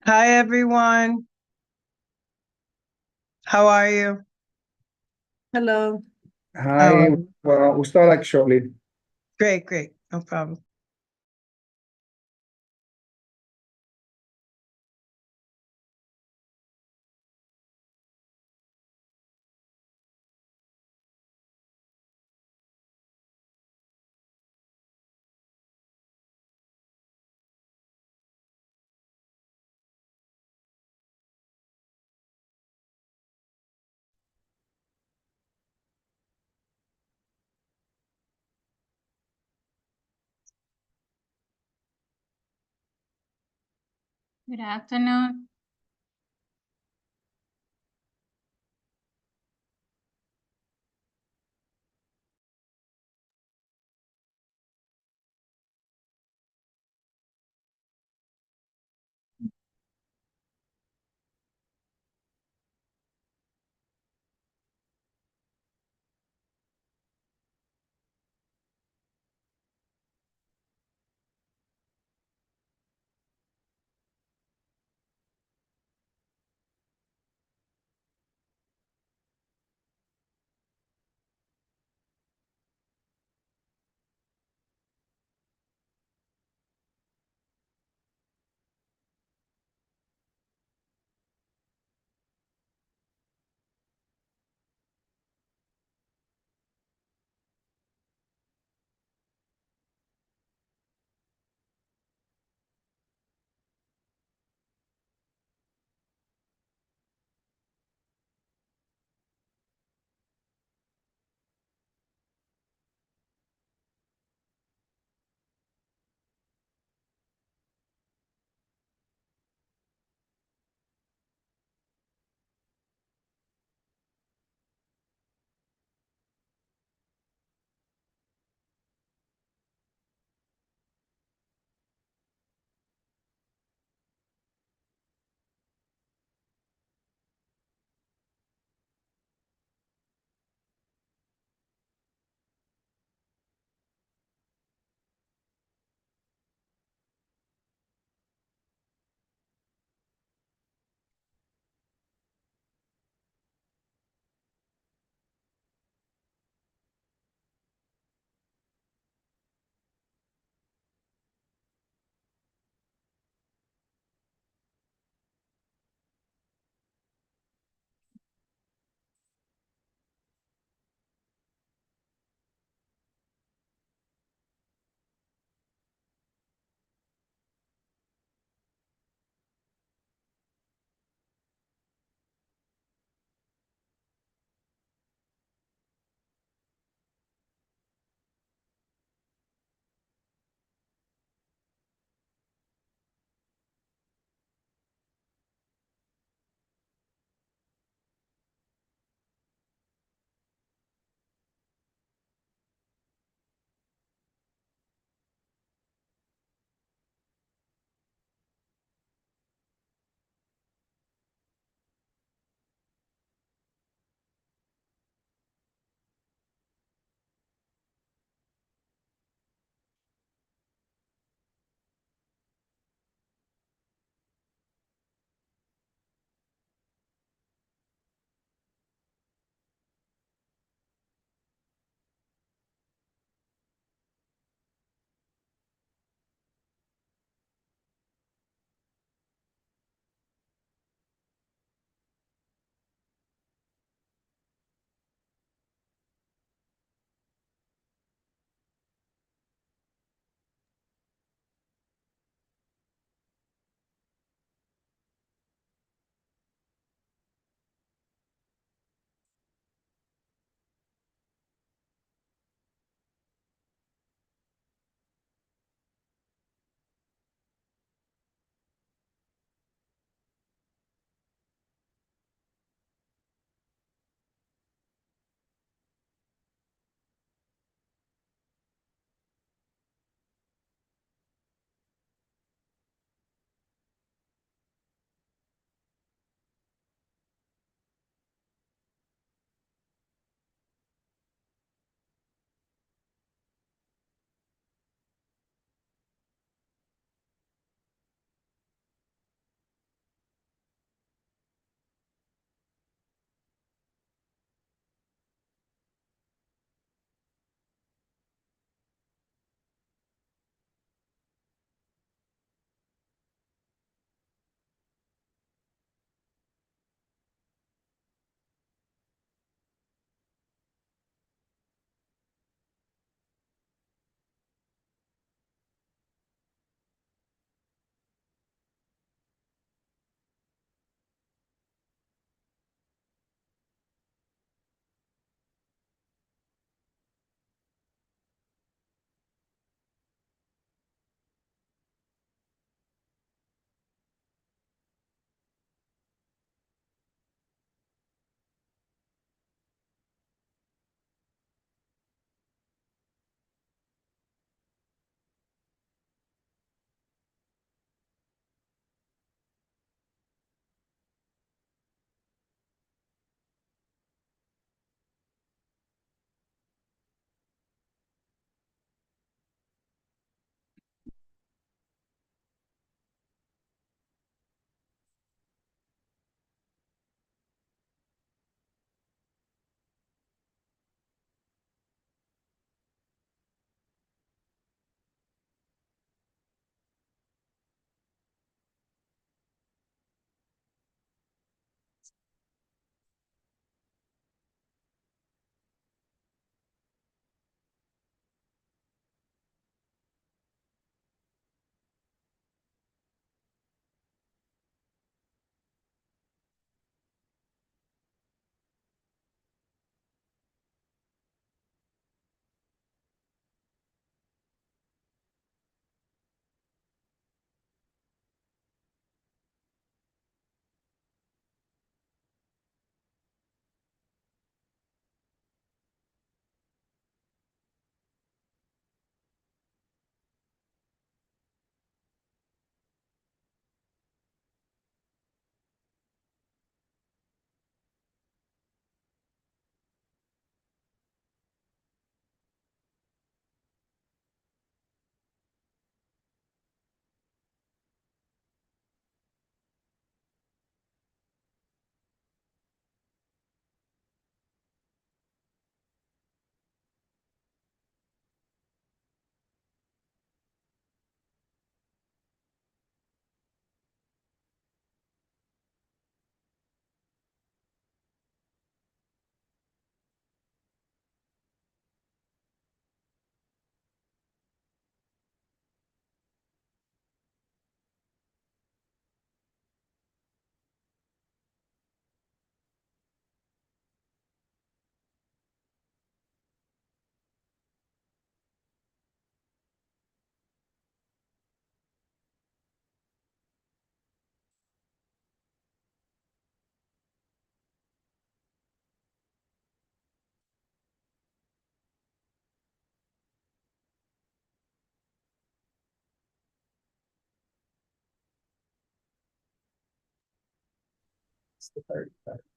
Hi, everyone. How are you? Hello. How Hi, are you? we'll start like shortly. Great, great. No problem. Good afternoon.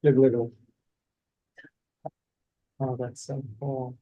Little. Oh, that's so cool.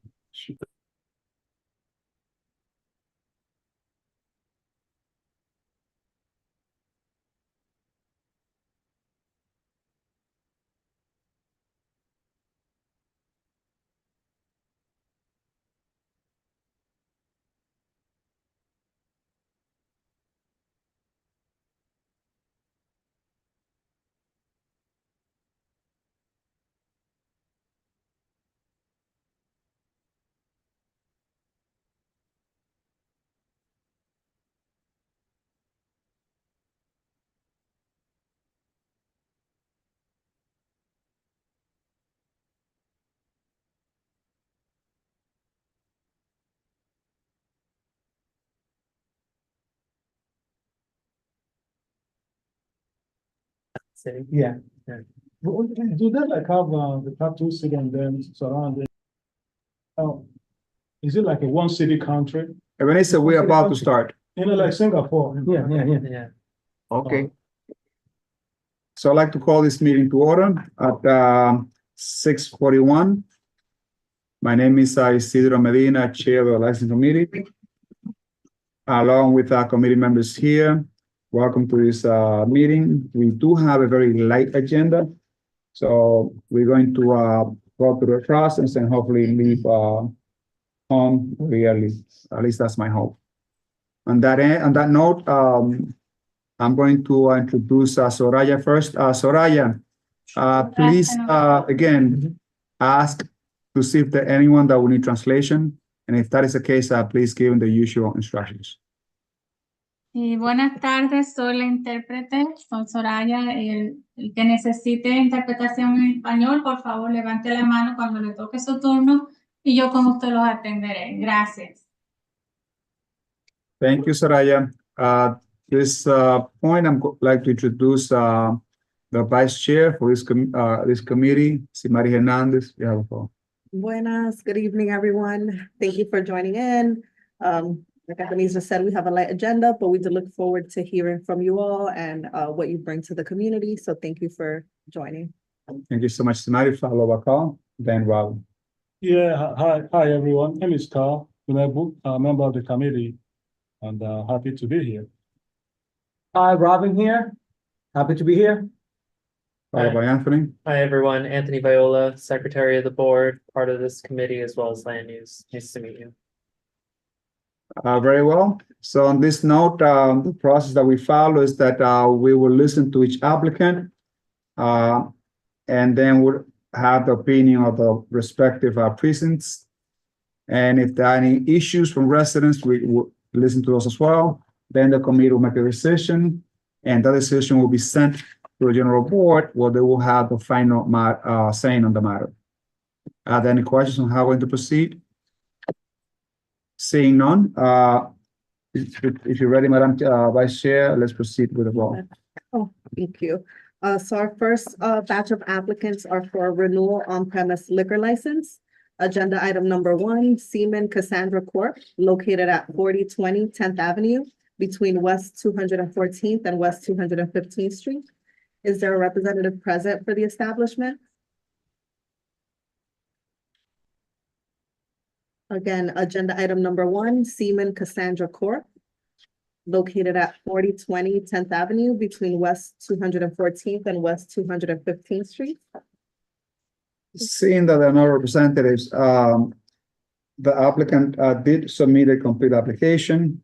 City. Yeah. Do they like have the tattoo city and then surround it? Oh, is it like a one city country? Vanessa, we're about to start. You know, like Singapore. Yeah. Yeah. Okay. So I'd like to call this meeting to order at 6:41. My name is Isidro Medina, Chair of the Licensing Committee. Along with our committee members here, welcome to this meeting. We do have a very light agenda. So we're going to go through the process and hopefully leave home very early. At least that's my hope. On that note, I'm going to introduce Soraya first. Soraya, please again ask to see if there anyone that will need translation, and if that is the case, please give them the usual instructions. Y buenas tardes, soy la intérprete, soy Soraya. El que necesite interpretación en español, por favor, levante la mano cuando le toque su turno y yo con usted los atenderé. Gracias. Thank you, Soraya. This point, like to introduce the vice chair for this committee, Simari Hernandez. You have a phone. Buenas, good evening, everyone. Thank you for joining in. Like Ebenezer said, we have a light agenda, but we do look forward to hearing from you all and what you bring to the community. So thank you for joining. Thank you so much, Simari. Follow up call, then Rob. Yeah, hi everyone. My name is Carl Unebu, a member of the committee, and happy to be here. Hi, Robin here. Happy to be here. Followed by Anthony. Hi, everyone. Anthony Viola, Secretary of the Board, part of this committee as well as land use. Nice to meet you. Very well. So on this note, the process that we follow is that we will listen to each applicant, and then we'll have the opinion of the respective precincts. And if there are any issues from residents, we will listen to those as well. Then the committee will make a decision, and that decision will be sent to the general board, where they will have the final saying on the matter. Are there any questions on how we're going to proceed? Seeing none, if you're ready, Madam Vice Chair, let's proceed with the vote. Oh, thank you. So our first batch of applicants are for a renewal on-premise liquor license. Agenda item number 1, Seaman Cassandra Corp., located at 4020 10th Avenue between West 214th and West 215th Street. Is there a representative present for the establishment? Again, agenda item number 1, Seaman Cassandra Corp., located at 4020 10th Avenue between West 214th and West 215th Street. Seeing that there are no representatives, the applicant did submit a complete application.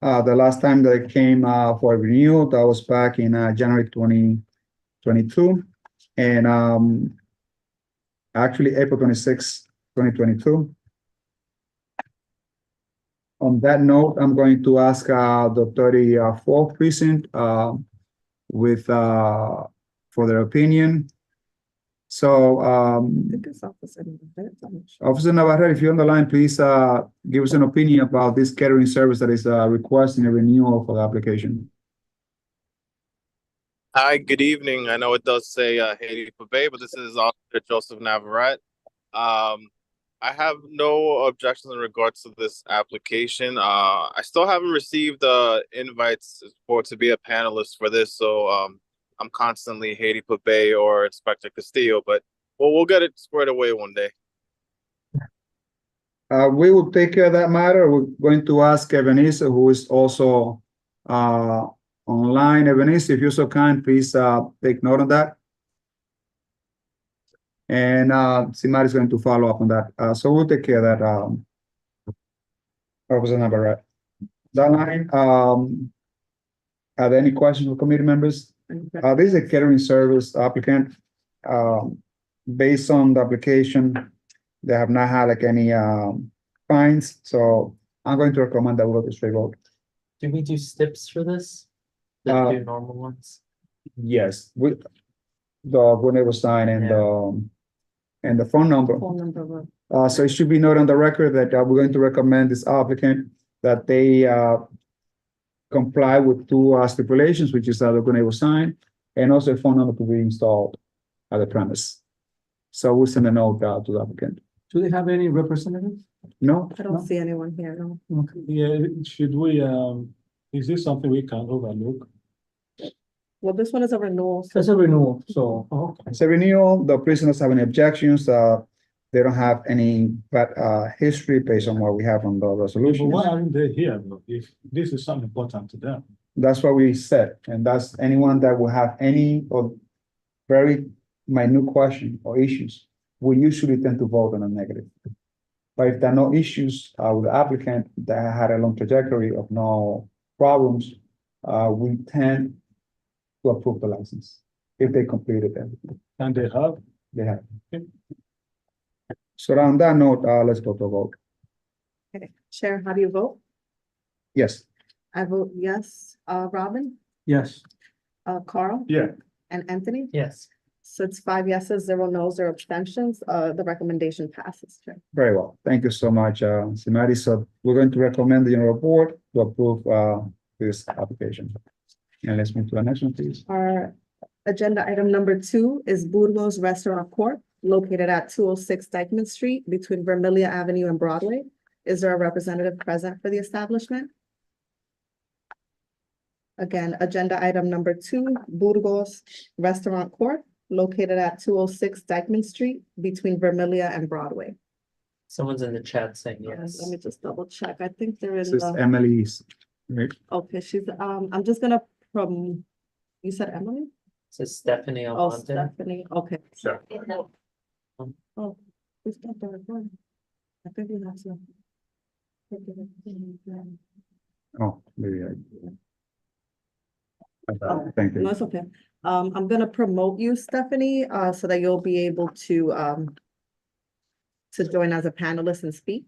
The last time that it came for renewal, that was back in January 2022, and actually April 26, 2022. On that note, I'm going to ask the 34th precinct for their opinion. So, Officer Navarrete, if you're on the line, please give us an opinion about this catering service that is requesting a renewal for the application. Hi, good evening. I know it does say Haiti Pabe, but this is Officer Joseph Navarrete. I have no objections in regards to this application. I still haven't received invites to be a panelist for this, so I'm constantly Haiti Pape or Inspector Castillo, but we'll get it squared away one day. We will take care of that matter. We're going to ask Ebenezer, who is also online. Ebenezer, if you're so kind, please take note of that. And Simari's going to follow up on that. So we'll take care of that. Officer Navarrete. That line, are there any questions from committee members? This is a catering service applicant. Based on the application, they have not had like any fines, so I'm going to recommend that we go to straight vote. Do we do steps for this? The Uh, two normal ones? Yes, with the whenever sign and the phone number. Phone number. So it should be noted on the record that we're going to recommend this applicant that they comply with two stipulations, which is the Gunable sign and also a phone number to be installed at the premise. So we'll send a note to the applicant. Do they have any representatives? No? I don't see anyone here, no. Okay. Yeah, should we, is this something we can overlook? Well, this one is a renewal. so- It's a renewal, so, okay. It's a renewal. The prisoners have any objections. They don't have any bad history based on what we have on the But resolution. why aren't they here, though, if this is something important to them? That's what we said, and that's anyone that will have any or very minute question or issues. We usually tend to vote on a negative. But if there are no issues with the applicant that had a long trajectory of no problems, we tend to approve the license if they completed everything. And they have, They have. Okay. So on that note, let's go to a vote. Okay. Chair, how do you vote? Yes. I vote yes. Robin, yes. Carl, Yeah. and Anthony? Yes. So it's 5 yeses, 0 nos, 0 abstentions. The recommendation passes, Chair. Very well. Thank you so much, Simari. So we're going to recommend the general board to approve this application. And let's move to the next one, please. Our agenda item number 2 is Burgos Restaurant Corp. Located at 206 Dykeman Street between Vermillion Avenue and Broadway. Is there a representative present for the establishment? Again, agenda item number 2, Burgos Restaurant Corp. Located at 206 Dykeman Street between Vermillion and Broadway. Someone's in the chat saying yes. Let me just double check. I think they're This in is the, Emily's. Right? okay, she's, I'm just gonna, you said Emily? It says Stephanie Oh, Almonte. Stephanie, okay. Sure. Oh, who's got the recording? I think we have to. Oh, maybe thank No, you. it's okay. I'm gonna promote you, Stephanie, so that you'll be able to join as a panelist and speak.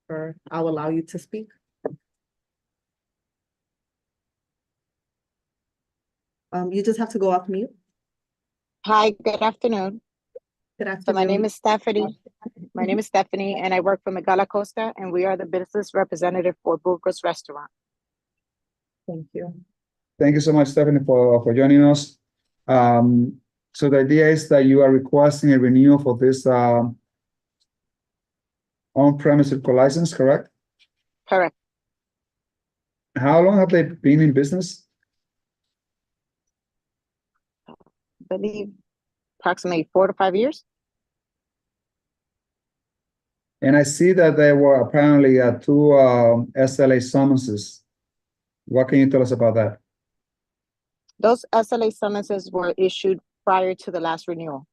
Or I'll allow you to speak. You just have to go off mute. Hi, good afternoon. Good So afternoon. my name is Stephanie. My name is Stephanie and I work for Miguel Acosta and we are the business representative for Burgos Restaurant. Thank you. Thank you so much, Stephanie, for joining us. So the idea is that you are requesting a renewal for this on-premise liquor license, correct? Correct. How long have they been in business? I believe approximately 4 to 5 years. And I see that there were apparently two SLA summonses. What can you tell us about that? Those SLA summonses were issued prior to the last renewal.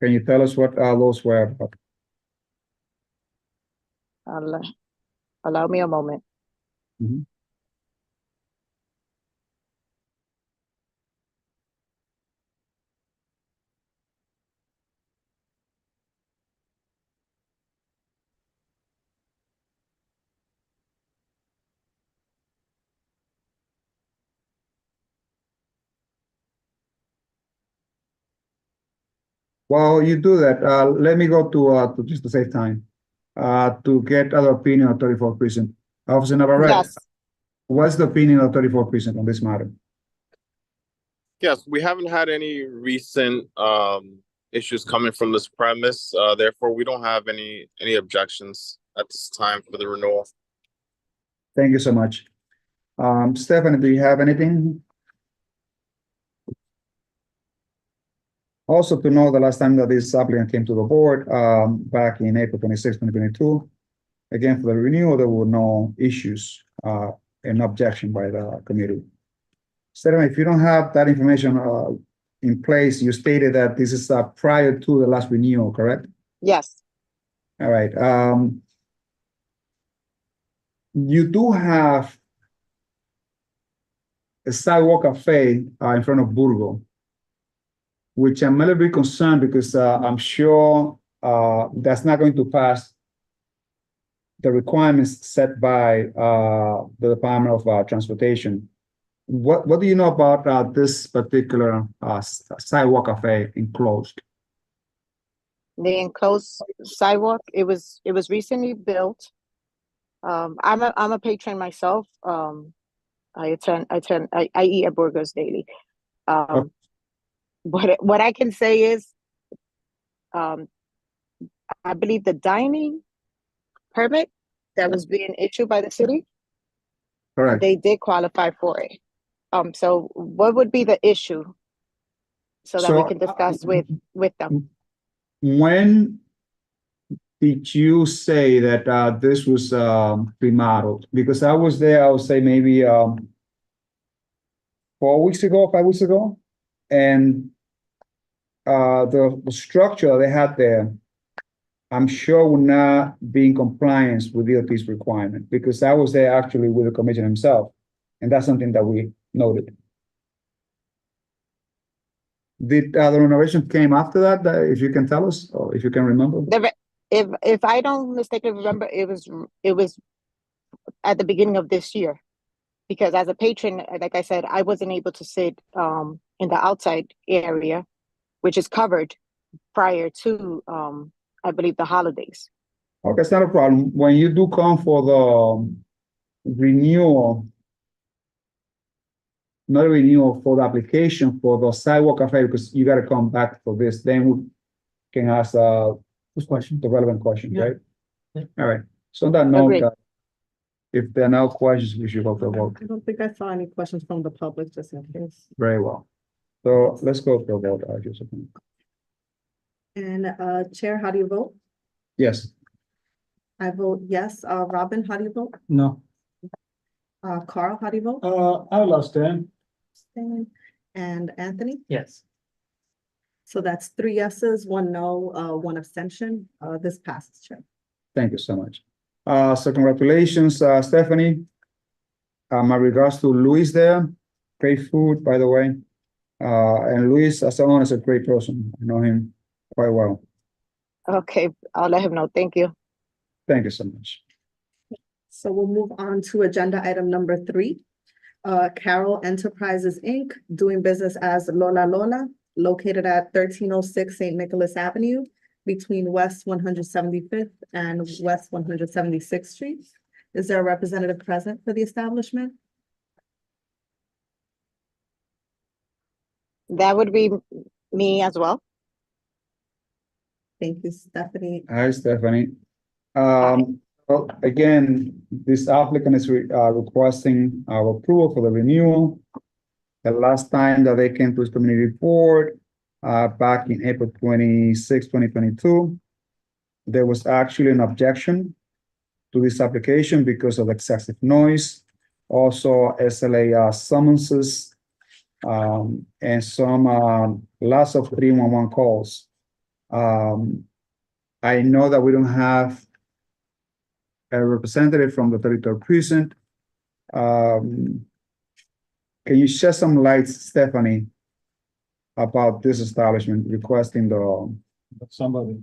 Can you tell us what those were? Allow me a moment. Mhm. While you do that, let me go to just to save time, to get other opinion of 34th Precinct. Officer Navarrete, Yes, what's the opinion of 34th Precinct on this matter? Yes, we haven't had any recent issues coming from this premise. Therefore, we don't have any objections at this time for the renewal. Thank you so much. Stephanie, do you have anything? Also to know, the last time that this applicant came to the board, back in April 26, 2022, again, for the renewal, there were no issues, and objection by the committee. Stephanie, if you don't have that information, in place, you stated that this is, prior to the last renewal, correct? Yes, All right, you do have a sidewalk cafe, in front of Burgo, which I'm a little bit concerned because, I'm sure, that's not going to pass the requirements set by, the Department of, Transportation. What do you know about, this particular, sidewalk cafe enclosed? the enclosed sidewalk, it was recently built. I'm a patron myself. I eat at Burgers daily. What I can say is, I believe the dining permit that was being issued by the city, Correct. they did qualify for it. So what would be the issue? So that we So, can discuss with them. When did you say that, this was, remodeled? Because I was there, I would say maybe, 4 weeks ago, 5 weeks ago. And, the structure they had there, I'm sure would not be in compliance with DOT's requirement, because I was there actually with the commissioner himself. And that's something that we noted. Did, the renovation came after that, if you can tell us, or if you can remember? If I don't mistakenly remember, it was at the beginning of this year. Because as a patron, like I said, I wasn't able to sit in the outside area, which is covered prior to I believe the holidays. Okay, it's not a problem. When you do come for the renewal, not a renewal, for the application for the sidewalk cafe, because you gotta come back for this, then we can ask, This question. the relevant questions, Yeah. right? Yeah. All right, so on that note, Agreed. if there are no questions, we should go to a vote. I don't think I saw any questions from the public, just in case. Very well. So let's go to a vote, Josephine. And, Chair, how do you vote? Yes, I vote yes. Robin, how do you vote? No, Carl, how do you vote? I will abstain. Abstain. And Anthony? Yes. So that's 3 yeses, 1 no, 1 abstention. This passes, Chair. thank you so much. So congratulations, Stephanie. My regards to Luis there. Great food, by the way. And Luis, as someone, is a great person. I know him quite well. Okay, I'll let him know. Thank you. Thank you so much. So we'll move on to agenda item number 3. Carroll Enterprises, Inc., doing business as Lola Lola, located at 1306 St. Nicholas Avenue, between West 175th and West 176th Streets. Is there a representative present for the establishment? That would be me as well. Thank you, Stephanie. Hi, Stephanie. Well, again, this applicant is requesting our approval for the renewal. The last time that they came to this community report, back in April 26, 2022, there was actually an objection to this application because of excessive noise, also SLA summonses, and some lots of 311 calls. I know that we don't have a representative from the 33rd precinct. Can you shed some light, Stephanie, about this establishment requesting the? Somebody.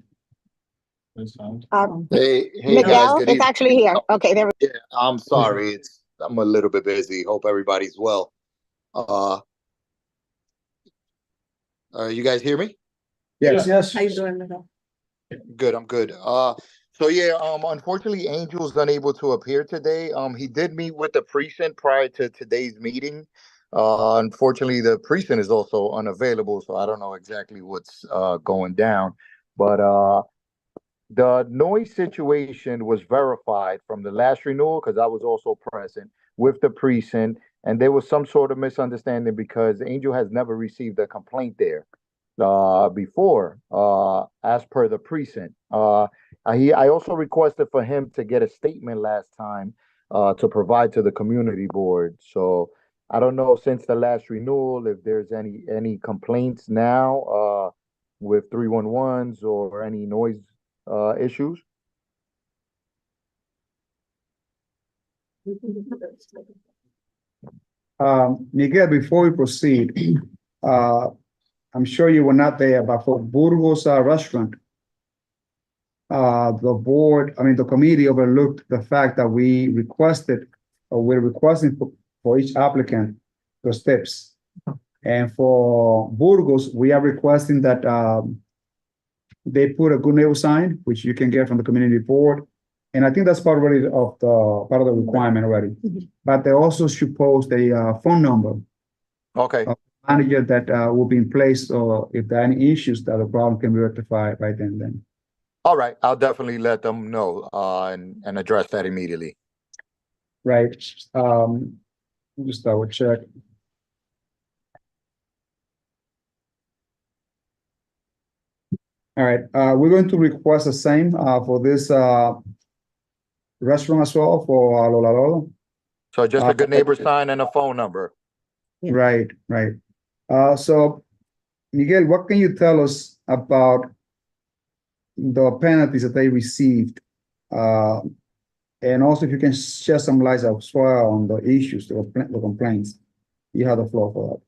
That's fine. Hey, guys, Miguel, good it's evening. actually here. Okay, there. Yeah, I'm sorry. I'm a little bit busy. Hope everybody's well. You guys hear me? Yes. Yes. How you doing, Miguel? Good, I'm good. So yeah, unfortunately, Angel's unable to appear today. He did meet with the precinct prior to today's meeting. Unfortunately, the precinct is also unavailable, so I don't know exactly what's going down. But the noise situation was verified from the last renewal, because I was also present with the precinct, and there was some sort of misunderstanding because Angel has never received a complaint there before, as per the precinct. I also requested for him to get a statement last time to provide to the community board. So I don't know, since the last renewal, if there's any complaints now with 311s or any noise issues. Miguel, before we proceed, I'm sure you were not there, but for Burgos Restaurant, the committee overlooked the fact that we're requesting for each applicant the steps. And for Burgos, we are requesting that they put a good neighbor sign, which you can get from the community board. And I think that's part of the requirement already. But they also should post a phone number. Okay. Manager that will be in place, so if there are any issues, that the problem can be rectified right then. All right. I'll definitely let them know and address that immediately. Right. Just double check. All right. We're going to request the same for this restaurant as well for Lola Lola. So just a good neighbor sign and a phone number. Yeah. Right. So, Miguel, what can you tell us about the penalties that they received? And also, if you can shed some light as well on the issues, the complaints. You have the floor for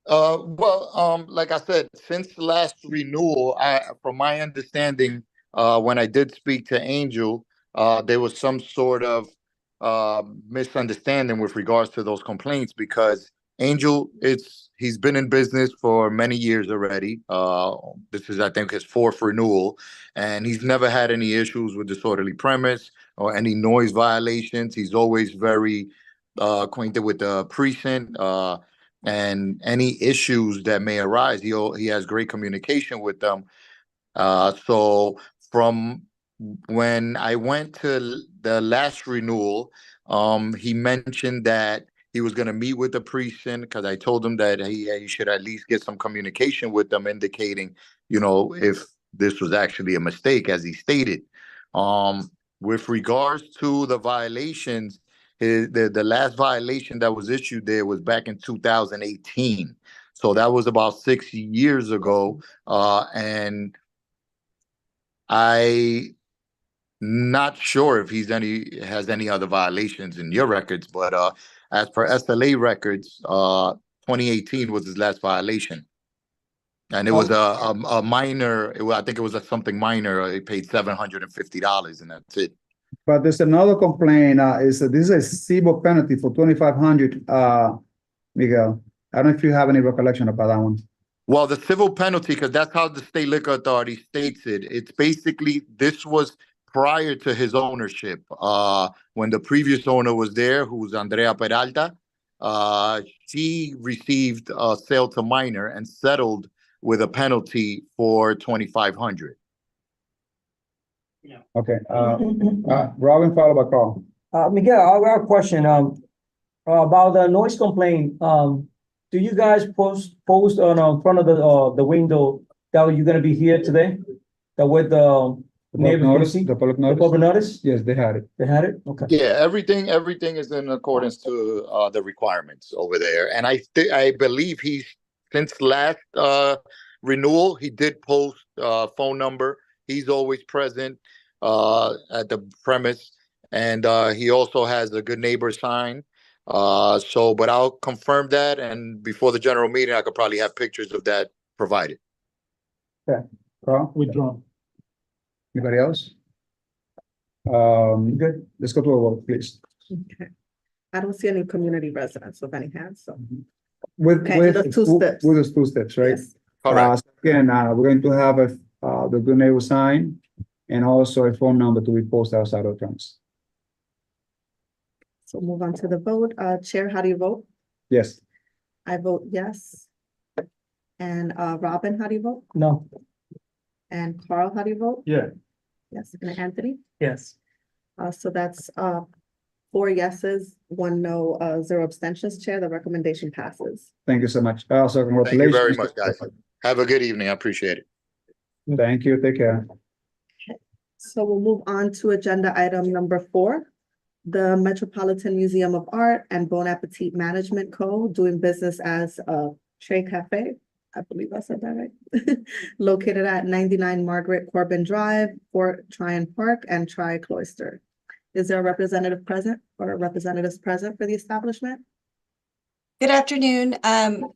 that. Like I said, since the last renewal, from my understanding, when I did speak to Angel, there was some sort of misunderstanding with regards to those complaints, because Angel, he's been in business for many years already. This is, I think, his 4th renewal, and he's never had any issues with disorderly premise or any noise violations. He's always very acquainted with the precinct, and any issues that may arise. He has great communication with them. So from when I went to the last renewal, he mentioned that he was going to meet with the precinct, because I told him that he should at least get some communication with them, indicating, if this was actually a mistake, as he stated. With regards to the violations, the last violation that was issued there was back in 2018. So that was about 6 years ago. And I not sure if has any other violations in your records, but as per SLA records, 2018 was his last violation, and it was a minor. I think it was something minor. He paid $750, and that's it. But there's another complaint. This is a civil penalty for $2,500. Miguel, I don't know if you have any recollection about that one. Well, the civil penalty, because that's how the State Liquor Authority states it. It's basically, this was prior to his ownership. When the previous owner was there, who was Andrea Peralta, she received a sale to minor and settled with a penalty for $2,500. Okay. Robin, followed by Carl. Miguel, I got a question about the noise complaint. Do you guys post on front of the window that you're gonna be here today? That with the neighbors gonna see? The public The notice? public notice? Yes, they had it. They had it? Okay. Yeah, everything is in accordance to the requirements over there. And I believe since last renewal, he did post phone number. He's always present at the premise, and he also has a good neighbor sign. But I'll confirm that, and before the general meeting, I could probably have pictures of that provided. Carl, Withdrawn. anybody else? Good. Let's go to a vote, please. Okay. I don't see any community residents with any hands, so. With the 2 steps. With the 2 steps, right? Yes. Correct. Again, we're going to have the good neighbor sign and also a phone number to be posted outside of the trunks. So move on to the vote. Chair, how do you vote? Yes. I vote yes. And Robin, how do you vote? No. And Carl, how do you vote? Yeah. Yes, and Anthony? Yes. So that's, 4 yeses, 1 no, 0 abstentions, Chair. The recommendation passes. Thank you so much. Also, Thank you congratulations. very much, guys. Have a good evening. I appreciate it. Thank you. Take care. So we'll move on to agenda item number 4. The Metropolitan Museum of Art and Bon Appetit Management Co. doing business as Trey Cafe. I believe I said that right. Located at 99 Margaret Corbin Drive, Fort Tryon Park, and Tri-Cloister. Is there a representative present or representatives present for the establishment? Good afternoon.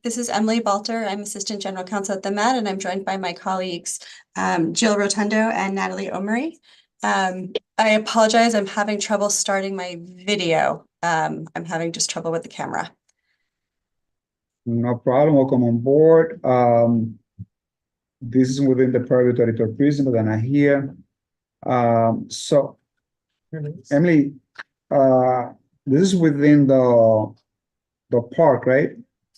This is Emily Balter. I'm Assistant General Counsel at the Met, and I'm joined by my colleagues, Jill Rotundo and Natalie Omery. I apologize. I'm having trouble starting my video. I'm having just trouble with the camera. No problem. Welcome on board. This is within the purview of Editor Prison, but I'm not here. So Emily, this is within the park, right?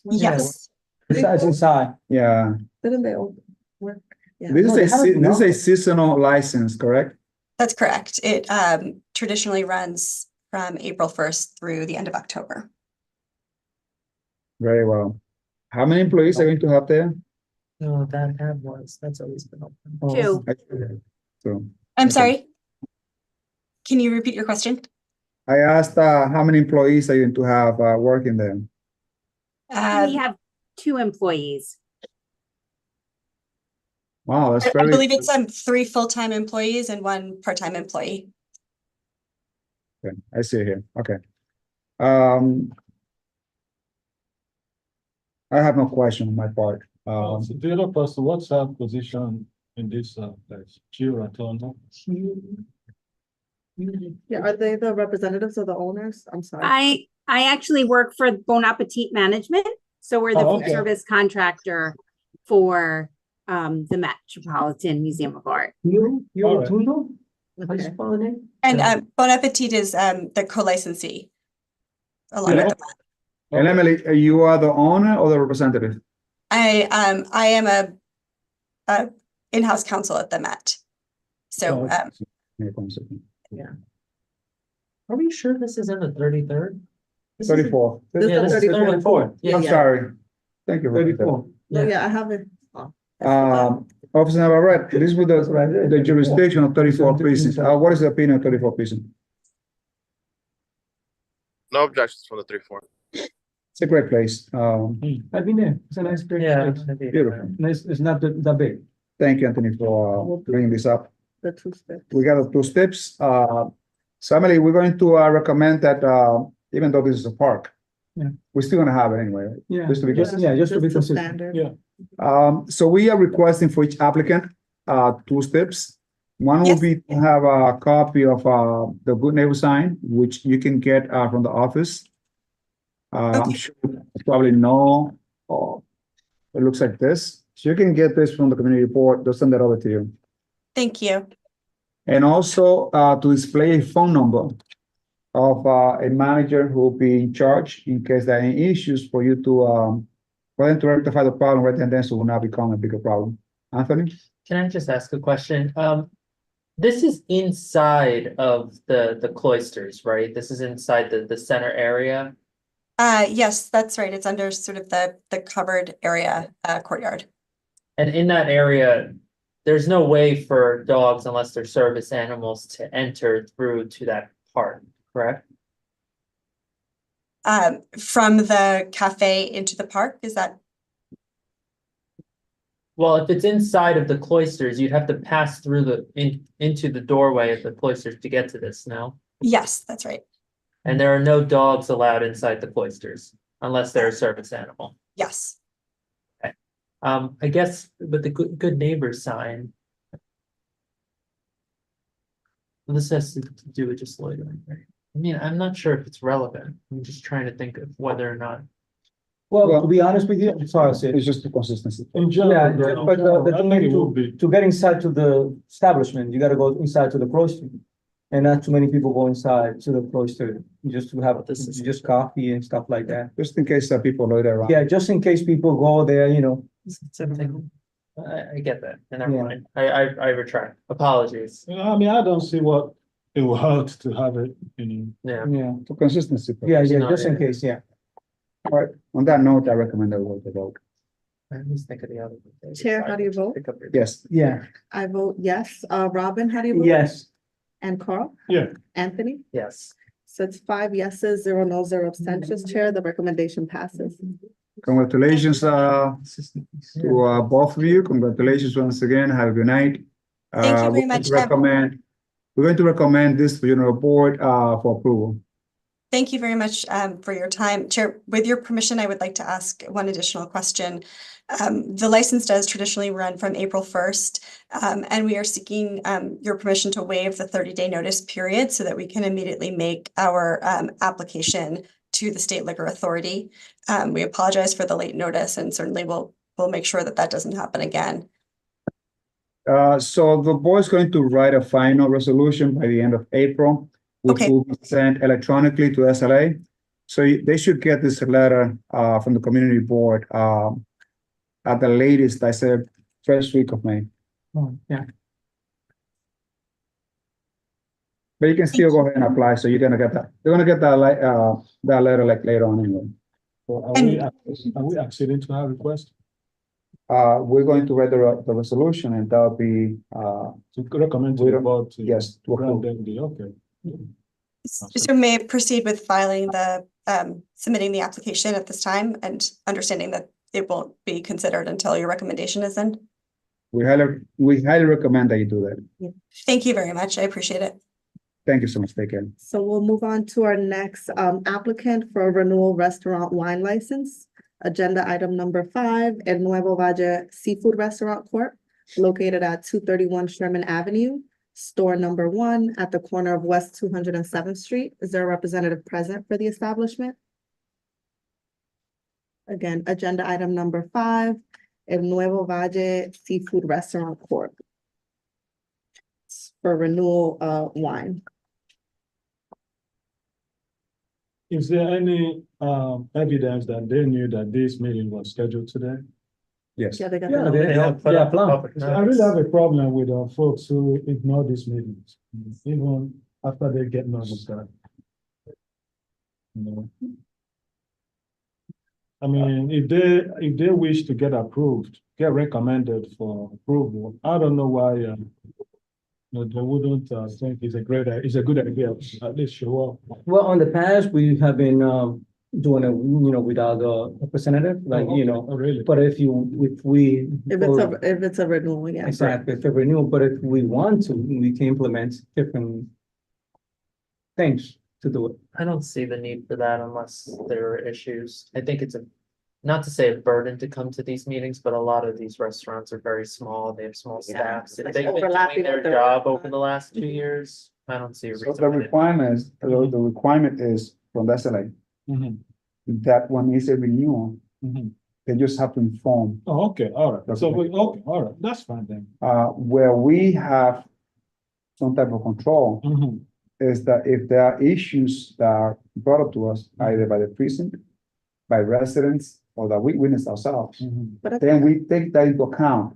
Yes, It's inside. Yeah. Didn't they all work? Yeah. This No, is they haven't, this is no. a seasonal license, correct? that's correct. It traditionally runs from April 1st through the end of October. Very well. How many employees are going to have there? No, that's always been open. Two. So I'm Okay. sorry. Can you repeat your question? I asked how many employees are you going to have working there? Uh, We have 2 employees. Wow, that's I very believe it's 3 full-time employees and 1 part-time employee. okay. I see here. Okay. I have no question on my part. So the other person, what's her position in this place? Jill Rotundo? Yeah, are they the representatives of the owners? I'm sorry. I actually work for Bon Appetit Management, so we're the Oh, food okay. service contractor for the Metropolitan Museum of Art. You All right. Rotundo? How you Okay. spell the name? And Bon Appetit is the co-licensee. Along with the And Emily, you are the owner or the representative? I am a in-house counsel at the Met. So Yeah, one second. Are we sure this is in the 33rd? 34. This is Yeah, this is 34. 34. Yeah, I'm yeah. sorry. Thank you. for that. 34. No, yeah, I have it. Officer Navarrete, this is with That's what I did. the jurisdiction of 34 precinct. What is the opinion of 34 precinct? No objections from the 3-4. It's a great place. I've been there. It's a nice place. Yeah. Beautiful. It's not that big. Thank you, Anthony, for bringing this up. The 2 steps. We got the 2 steps. So Emily, we're going to recommend that even though this is a park, Yeah. we're still gonna have it anyway. Right? Yeah. Just to be Just to be Just the consistent. standard. Yeah. So we are requesting for each applicant 2 steps. One will Yes. be to have a copy of the Good Neighbor sign, which you can get from the office. I'm Okay. sure you probably know, it looks like this. So you can get this from the community report. They'll send that over to you. thank you. And also to display a phone number of a manager who will be in charge in case there are any issues for you to for them to rectify the problem right then and then, so it will not become a bigger problem. Anthony? Can I just ask a question? This is inside of the cloisters, right? This is inside the center area. Yes, that's right. It's under sort of the covered area courtyard. And in that area, there's no way for dogs unless they're service animals to enter through to that part, correct? From the cafe into the park, is that? Well, if it's inside of the cloisters, you'd have to pass through into the doorway of the cloisters to get to this, no? Yes, that's right. And there are no dogs allowed inside the cloisters unless they're a service animal. Yes. I guess with the good neighbor sign. This has to do with just loitering, right? I mean, I'm not sure if it's relevant. I'm just trying to think of whether or not. Well, to be honest with you, I'm sorry, Sid. It's just the consistency. In Yeah, general, but the I thing think is it would be. to get inside to the establishment, you gotta go inside to the cloister. And not too many people go inside to the cloister, just to have This is- just coffee and stuff like that. Just in case people loiter around. Yeah, just in case people go there, you know. Something. I get that, and never Yeah. mind, I retract, apologies, I mean, I don't see what it will hurt to have it, yeah. Yeah, For consistency. yeah, purposes. yeah, just in case, yeah. All right, on that note, I recommend that we vote the vote. I always think of the other. one. Chair, how do you vote? Pick up your- Yes. Yeah, I vote yes. Robin, how do you vote? yes. And Carl? Yeah. Anthony? Yes, So it's 5 yeses, 0 no, 0 abstentions, Chair. The recommendation passes. Congratulations, to, both of you. Congratulations once again. Have a good night. Thank you very We're going much. to recommend, we're going to recommend this to your board, for approval. Thank you very much for your time. Chair, with your permission, I would like to ask one additional question. The license does traditionally run from April 1st, and we are seeking your permission to waive the 30-day notice period so that we can immediately make our application to the State Liquor Authority. We apologize for the late notice and certainly we'll make sure that that doesn't happen again. So the board's going to write a final resolution by the end of April, which Okay. will be sent electronically to SLA. So they should get this letter, from the community board, at the latest, I said, first week of May. Oh, yeah. But you can still go ahead and apply, so you're gonna get that, you're gonna get that that letter like later on anyway. So And- are we acceding to our request We're going to write the resolution and that'll be, to recommend to We the don't- board to yes, to grant approve. them the, okay. So may I proceed with filing the submitting the application at this time and understanding that it won't be considered until your recommendation is in? We highly recommend that you do that. Thank you very much. I appreciate it. Thank you so much, take care. So we'll move on to our next applicant for a renewal restaurant wine license. Agenda item number 5, El Nuevo Valle Seafood Restaurant Corp. Located at 231 Sherman Avenue, store number 1 at the corner of West 207th Street. Is there a representative present for the establishment? Again, agenda item number 5, El Nuevo Valle Seafood Restaurant Corp. For renewal wine. Is there any evidence that they knew that this meeting was scheduled today? Yes. Yeah, they got Yeah, the they- notice. They have put Yeah, up plan. public I really have notice. a problem with folks who ignore these meetings, even after they get noticed that. You know. I mean, if they wish to get approved, get recommended for approval, I don't know why, they wouldn't think it's a good idea, to at least show up. Well, in the past, we have been doing it, without a representative, like, Oh, really? but if we. If it's a renewal, yeah. Exactly, if a renewal, but if we want to, we can implement different things to do it. I don't see the need for that unless there are issues. I think it's not to say a burden to come to these meetings, but a lot of these restaurants are very small. They have small Yeah, staffs. If like they've been overlapping doing their with their- job over the last 2 years, I don't see a So reason. the why they- requirements, the requirement is from the SLA, Mhm, that when is a renewal, mhm. they just have to inform. Oh, okay, all right. That's So, okay. okay, all right, that's fine then. Where we have some type of control Mhm. is that if there are issues that are brought up to us, either by the precinct, by residents, or that we witness ourselves, Mhm. But I then we take that into account.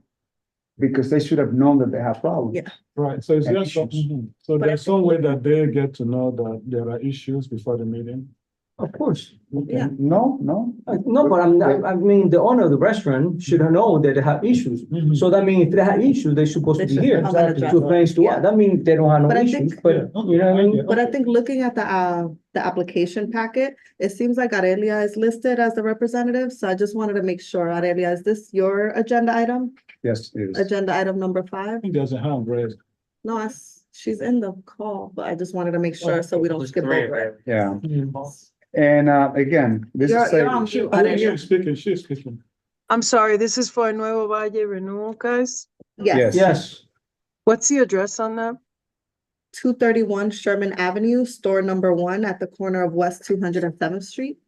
Because they should have known that they have problems. Yeah. Right, so is And there some, issues. so But I there's some way that they get to know that there are issues before the meeting? Of course. Yeah. No. No, but I mean, the owner of the restaurant should know that they have issues. Mhm. So that means if they have issues, they're supposed to They be should here come and Exactly. address to it. explain to Yeah. us. That means they don't have no But I issues, think- but, Yeah, okay, you know what I mean? get it. But I think looking at the application packet, it seems like Aurelia is listed as the representative, so I just wanted to make sure, Aurelia, is this your agenda item? Yes, it is. Agenda item number I 5? think there's a hand raised. No, she's in the call, but I just wanted to make sure so we don't There's skip 3 over it. of Yeah, Mm. them. and again, this is You're on a, mute, Aurelia. She's speaking. I'm sorry, this is for Nuevo Valle renewal, guys? Yes, Yes, What's the address on that? 231 Sherman Avenue, store number 1 at the corner of West 207th Street.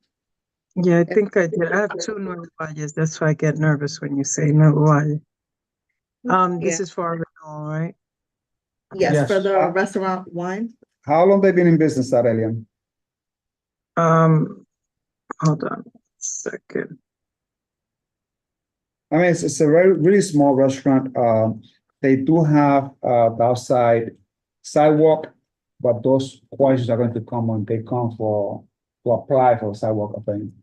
Yeah, I think I did. I have 2 Nuevo Valles. That's why I get nervous when you say Nuevo Valle. This Yeah. is for a renewal, right? Yes, for Yes. the restaurant wine. how long they been in business, Aurelia? Hold on a second. I mean, it's a really small restaurant. They do have the outside sidewalk, but those questions are going to come when they come to apply for sidewalk opening,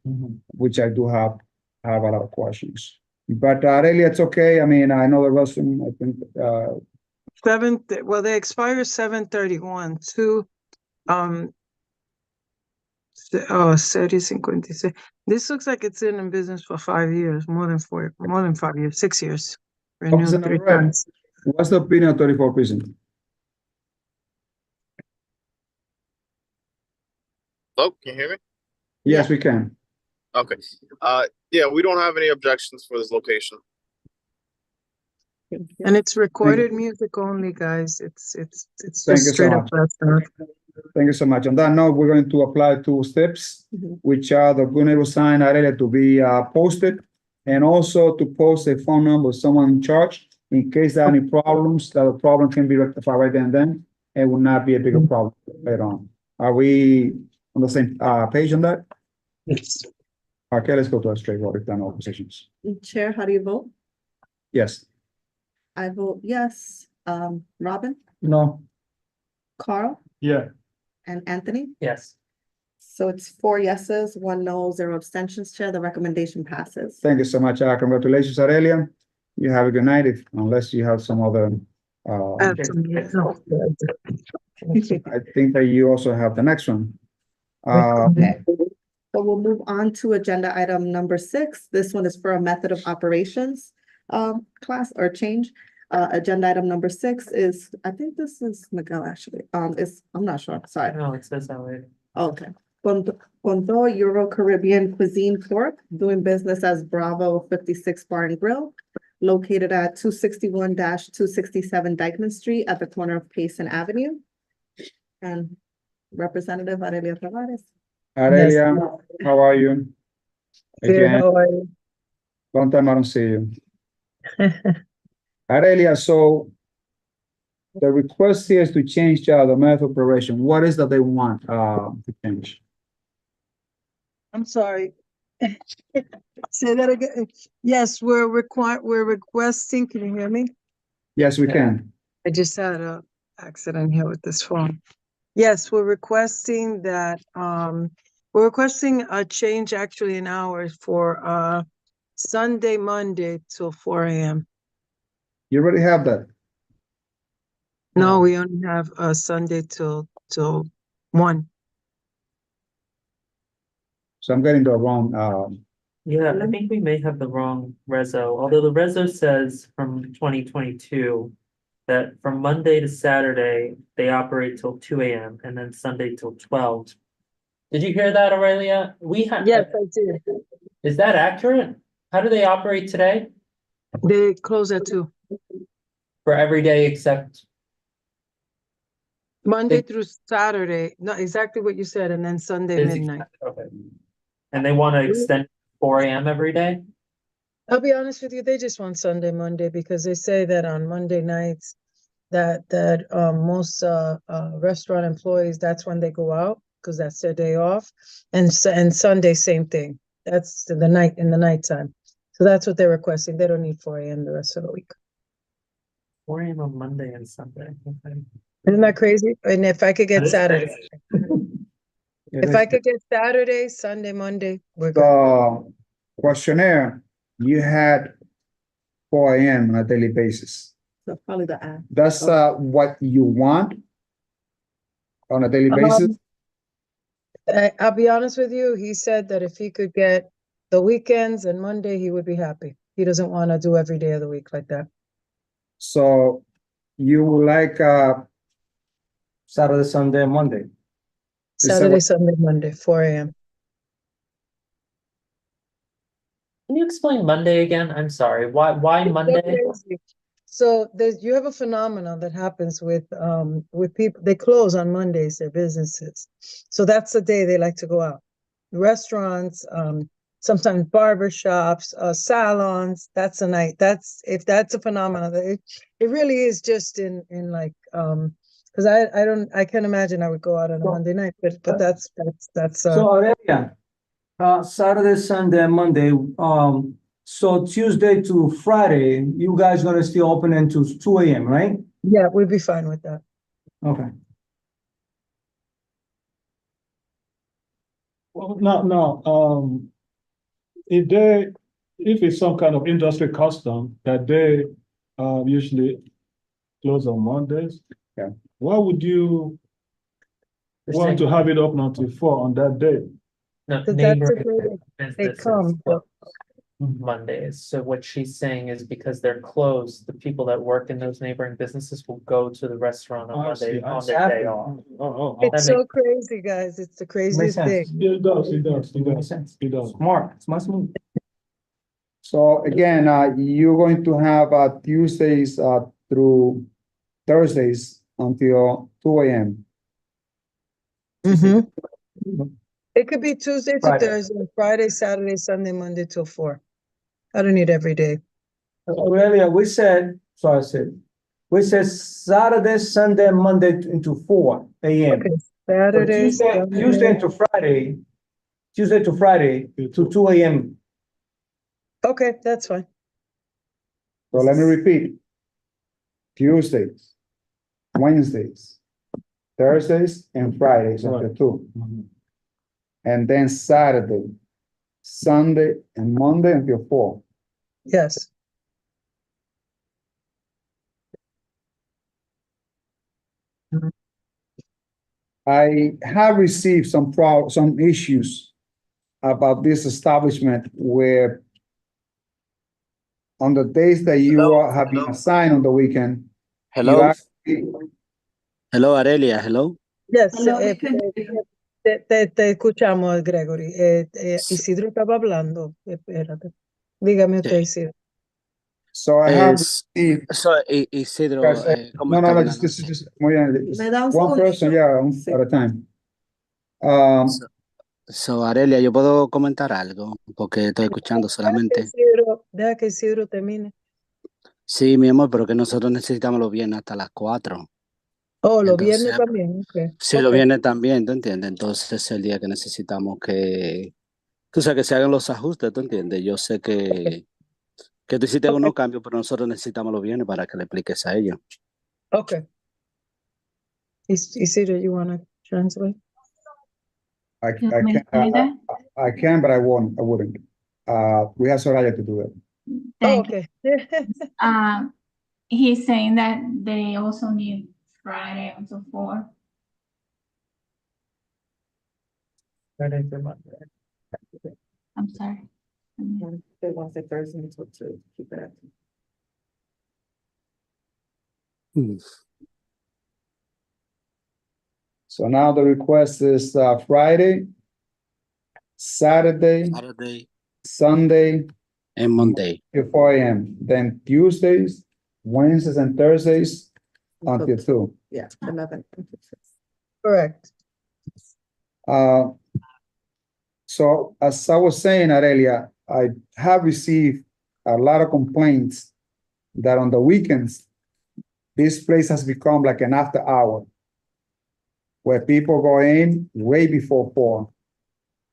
which I do have a lot of questions. But really, it's okay. I mean, I know the restroom, I think, well, they expire 7/31, oh, 56. This looks like it's in business for 5 years, more than 5 years, 6 years. Renewed Officer 3 Navarrete, times. what's the opinion of 34 Precinct? Hello, can you hear me? Yes, we can. Okay. Yeah, we don't have any objections for this location. And it's recorded music only, guys. It's Thank just you so straight up much. restaurant. Thank you so much. On that note, we're going to apply 2 steps, which are the good neighbor sign area to be posted, and also to post a phone number of someone in charge in case there are any problems, that the problem can be rectified right then and then, and will not be a bigger problem later on. Are we on the same page on that? Yes. Okay, let's go to a straight vote if there are no oppositions. Chair, how do you vote? Yes. I vote yes. Robin, No. Carl, Yeah, and Anthony? Yes. So it's 4 yeses, 1 no, 0 abstentions, Chair. The recommendation passes. Thank you so much. Congratulations, Aurelia. You have a good night, unless you have some other. I think that you also have the next one. Okay. So we'll move on to agenda item number 6. This one is for a method of operations class or change. Agenda item number 6 is, I think this is Miguel actually. I'm not sure. Sorry. No, it says that way. Okay. Condo Euro Caribbean Cuisine Corp. doing business as Bravo 56 Bar and Grill, located at 261-267 Dyckman Street at the corner of Payson Avenue. And Representative Aurelia Tavares. Aurelia, how are you? Good, Again, how are you? long time I don't see you. Aurelia, so the request here is to change the method of operation. What is that they want to change? I'm sorry. Say that again. Yes, we're requesting, can you hear me? Yes, we can. I just had a accident here with this phone. Yes, we're requesting that, we're requesting a change actually in hours for, Sunday, Monday till 4 a.m. You already have that. No, we only have, Sunday till 1. So I'm getting the wrong, Yeah, I think we may have the wrong reso, although the reso says from 2022 that from Monday to Saturday, they operate till 2 a.m. and then Sunday till 12. Did you hear that, Aurelia? Yes, I did. Is that accurate? How do they operate today? They close at 2. For every day except, Monday through Saturday, no, exactly what you said, and then Sunday midnight. okay. And they want to extend 4 a.m. every day? I'll be honest with you, they just want Sunday, Monday, because they say that on Monday nights that most restaurant employees, that's when they go out, because that's their day off. And Sunday, same thing. That's in the nighttime. So that's what they're requesting. They don't need 4 a.m. the rest of the week. 4 a.m. on Monday and Sunday. Okay. Isn't that crazy? And if I could get That is Saturday, crazy. if I could get Saturday, Sunday, Monday, we're good. the questionnaire, you had 4 a.m. on a daily basis. So probably the ad. That's what you want on a daily basis? I'll be honest with you, he said that if he could get the weekends and Monday, he would be happy. He doesn't want to do every day of the week like that. So you would like Saturday, Sunday, and Monday. Is that Saturday, what- Sunday, Monday, 4 a.m. Can you explain Monday again? I'm sorry. Why Monday? So you have a phenomenon that happens with people, they close on Mondays, their businesses. So that's the day they like to go out. Restaurants, sometimes barber shops, salons, that's a night. If that's a phenomenon, it really is just in like, because I can't imagine I would go out on a Monday night, but that's So Aurelia, Saturday, Sunday, and Monday, So Tuesday to Friday, you guys gonna still open until 2 AM, right? Yeah, we'd be fine with that. Okay. Well, no, if it's some kind of industry custom that they usually close on Mondays. Yeah. Why would you want to have it open until 4 on that day? No, So that's a neighboring great, they businesses come, close Mhm. Mondays. So what she's saying is because they're closed, the people that work in those neighboring businesses will go to the restaurant on I see, Monday I on see. their day off. Oh, it's That so crazy, guys. It's the craziest sense. thing. Yeah, it does, it Makes does, sense. it does. Smart, it's my smooth. So again, you're going to have Tuesdays through Thursdays until 2 AM. Mhm. It could be Tuesday to Friday. Thursday, Friday, Saturday, Sunday, Monday till 4. I don't need every day. Aurelia, we said Saturday, Sunday, Monday into 4 AM. Okay, But Saturday, Tuesday Sunday. to Friday to 2 AM. Okay, that's fine. So let me repeat. Tuesdays, Wednesdays, Thursdays, and Fridays until 2. Mhm. And then Saturday, Sunday, and Monday until 4. Yes. I have received some issues about this establishment where on the days that you have been assigned on the weekend. you Hello, actually- hello, Arelia, hello. Yes, Hello, we can hear you. te escuchamos, Gregory. Isidro estaba hablando. Espérate. Dígame usted, Isidro. So I have Es, received. Isidro, Guys, ¿cómo no, está? no, Buenas just, noches. muy bien. Me da un One person, segundito. yeah, at a time. So, Arelia, ¿yo puedo comentar algo? Porque estoy escuchando solamente. Deja que Isidro termine. Sí, mi amor, pero que nosotros necesitamos los viernes hasta las 4. Oh, los Entonces, viernes también. Okay. Sí, los viernes también, ¿tú entiendes? Entonces es el día que necesitamos tú sabes, que se hagan los ajustes, ¿tú entiendes? Yo sé que tú hiciste unos cambios, pero nosotros necesitamos los viernes para que le expliques a ellos. Okay. Isidro, you want to translate? I You want me to say that? can, but I wouldn't. We have Soraya to do it. Oh, Thank you. okay. He's saying that they also need Friday until 4. Friday through Monday. I'm sorry. They want to say Thursday until 2, keep it active. So now the request is Friday, Saturday, Sunday, and Monday. till 4 AM. Then Tuesdays, Wednesdays, and Thursdays until 2. Yeah, 11. Correct. So as I was saying, Aurelia, I have received a lot of complaints that on the weekends, this place has become like an after hour where people go in way before 4.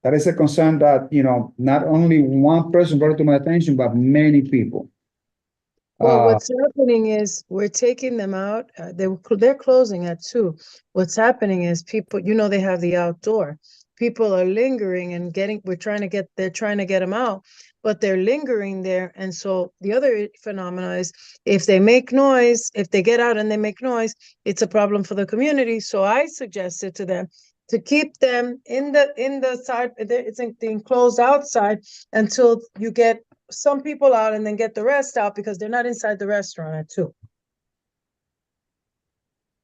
That is a concern that, not only one person brought it to my attention, but many people. Well, what's happening is we're taking them out. They're closing at 2. What's happening is people, they have the outdoor. People are lingering and they're trying to get them out, but they're lingering there. And so the other phenomena is if they make noise, if they get out and they make noise, it's a problem for the community. So I suggested to them to keep them in the side, it's in the enclosed outside until you get some people out and then get the rest out because they're not inside the restaurant at 2.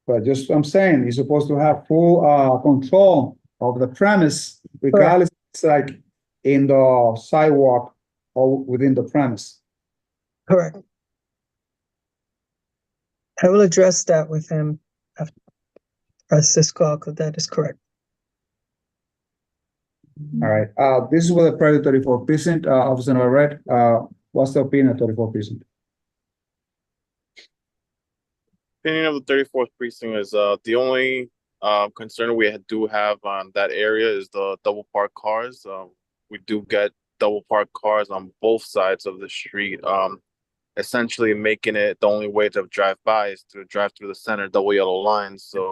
But just I'm saying, you're supposed to have full control of the premise, regardless if it's like in the sidewalk or within the premise. Correct. I will address that with him after this call, because that is correct. All right. This is what the prior 34 precinct, Officer Navarrete, what's the opinion of 34 precinct? Opinion of the 34th precinct is the only concern we do have on that area is the double park cars. We do get double parked cars on both sides of the street. Essentially making it the only way to drive by is to drive through the center double yellow line. So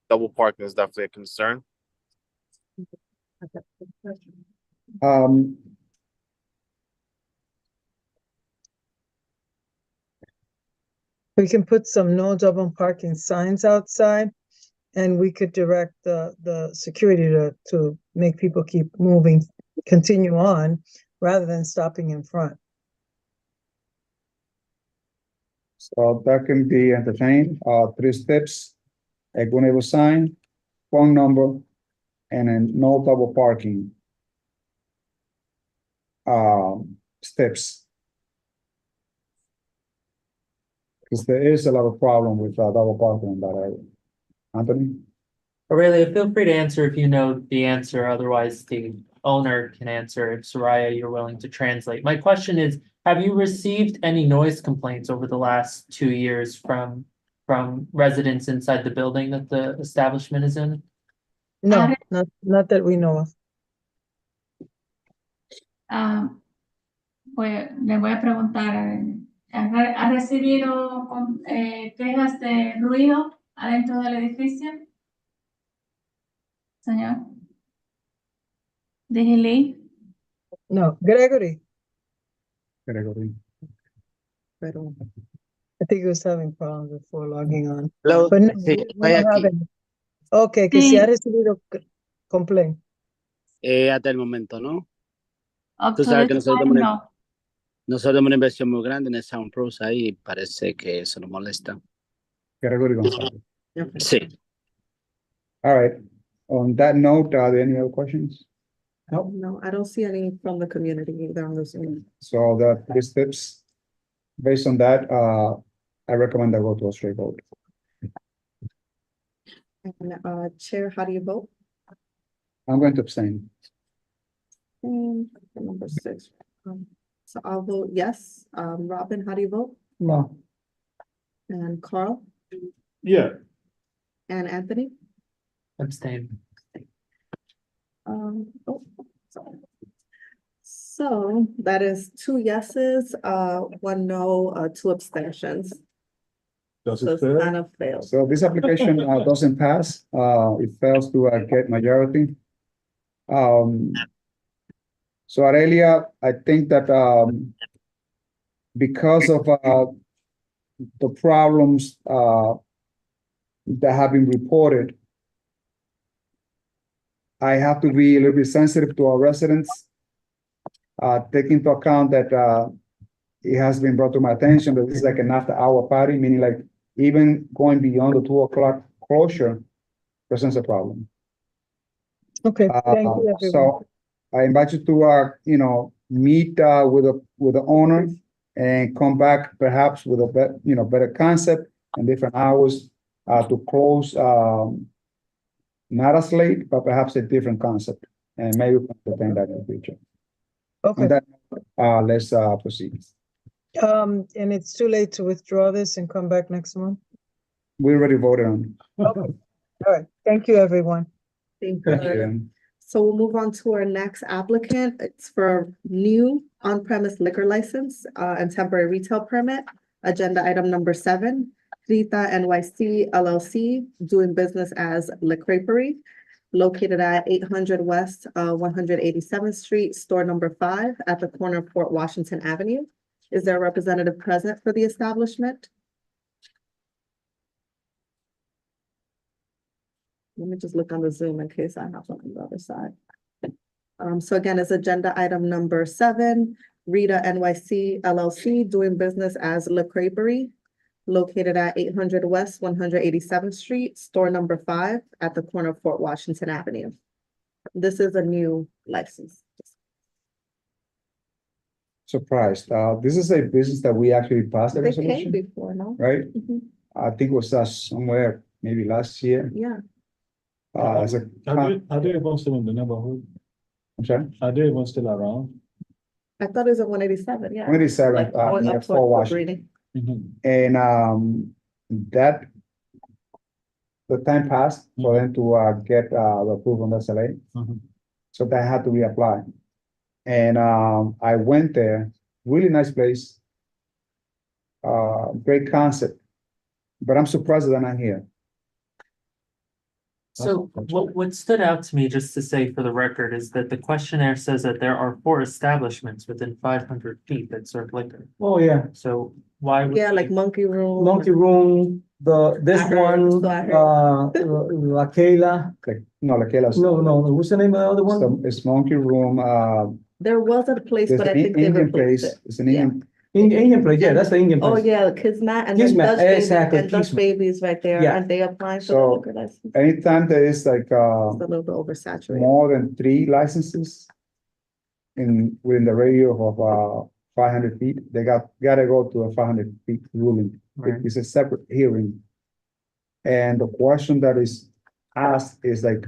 double parking is definitely a concern. Um, We can put some no double parking signs outside, and we could direct the security to make people keep moving, continue on, rather than stopping in front. so that can be entertained, 3 steps, a good neighbor sign, phone number, and then no double parking. Steps. Because there is a lot of problem with double parking in that area. Anthony? Aurelia, feel free to answer if you know the answer, otherwise the owner can answer if Soraya, you're willing to translate. My question is, have you received any noise complaints over the last 2 years from residents inside the building that the establishment is in? No, not that we know of. Pues le voy a preguntar, ¿ha recibido quejas de ruido adentro del edificio? Señor. Dijili. No, Gregory, Gregory. Pero I think he was having problems before logging on. Hello, But no, sí, we estoy don't have aquí. any. Okay, que si ha recibido complaint. Hasta el momento, ¿no? Up Tú to sabes que this nosotros time, tenemos no. nosotros tenemos una inversión muy grande en el Soundproof ahí y parece que eso nos molesta. Gregory Gonzalez. Sí. All right. On that note, are there any other questions? no, I don't see any from the community either on the Zoom. So the 3 steps, based on that, I recommend I go to a straight vote. And Chair, how do you vote? I'm going to abstain. Number 6. So I'll vote yes. Robin, how do you vote? No. And Carl Yeah. and Anthony? Abstain. Sorry. So that is 2 yeses, 1 no, 2 abstentions. Does So it it's fail? kind of fails. So this application doesn't pass. It fails to get majority. So Aurelia, I think that because of the problems that have been reported, I have to be a little bit sensitive to our residents. Take into account that it has been brought to my attention that this is like an after-hour party, meaning like even going beyond the 2 o'clock closure presents a problem. Okay, thank you, everyone. So I invite you to, meet with the owner and come back perhaps with a better concept and different hours to close, not as late, but perhaps a different concept. And maybe we can entertain that in the future. Okay. On that, let's proceed. And it's too late to withdraw this and come back next month? We already voted on. Okay. All right, thank you, everyone. Thank Thank you. you. So we'll move on to our next applicant. It's for a new on-premise liquor license and temporary retail permit. Agenda item number 7, Rita NYC LLC, doing business as Le Creperie, located at 800 West 187th Street, store number 5 at the corner of Fort Washington Avenue. Is there a representative present for the establishment? Let me just look on the Zoom in case I have one on the other side. So again, it's agenda item number 7, Rita NYC LLC, doing business as Le Creperie, located at 800 West 187th Street, store number 5 at the corner of Fort Washington Avenue. This is a new license. Surprised. This is a business that we actually passed the They came resolution, before, no? right? Mhm. I think it was somewhere maybe last year. Yeah. As a, Are they even still in the neighborhood? I'm sorry, Are they even still around? I thought it was at 187, yeah. 27, Like, going near up Fort towards Washington. Mhm. And that the time passed for them to get the approval on the SLA, Mhm. so they had to reapply. And I went there, really nice place. Great concept, but I'm surprised that they're not here. So what stood out to me, just to say for the record, is that the questionnaire says that there are 4 establishments within 500 feet that serve liquor. Oh, yeah, So why would Yeah, like we- Monkey Room. Monkey Room, this I heard, one, so I heard. La Kayla. La Kayla's. No, what's the name of the other one? It's Monkey Room, There was a place, there's but I an think they Indian replaced place, it. it's an Yeah. Indian, Indian place, yeah, that's the Indian Oh, place. yeah, Kismet and then Kismet, Dutch Baby, exactly, and Dutch Kismet. Baby's right there. Yeah. Aren't they applying for the So, liquor license? anytime there is like, It's a little bit oversaturated. more than 3 licenses within the radius of 500 feet, they gotta go to a 500 feet ruling. Right. It's a separate hearing. And the question that is asked is like,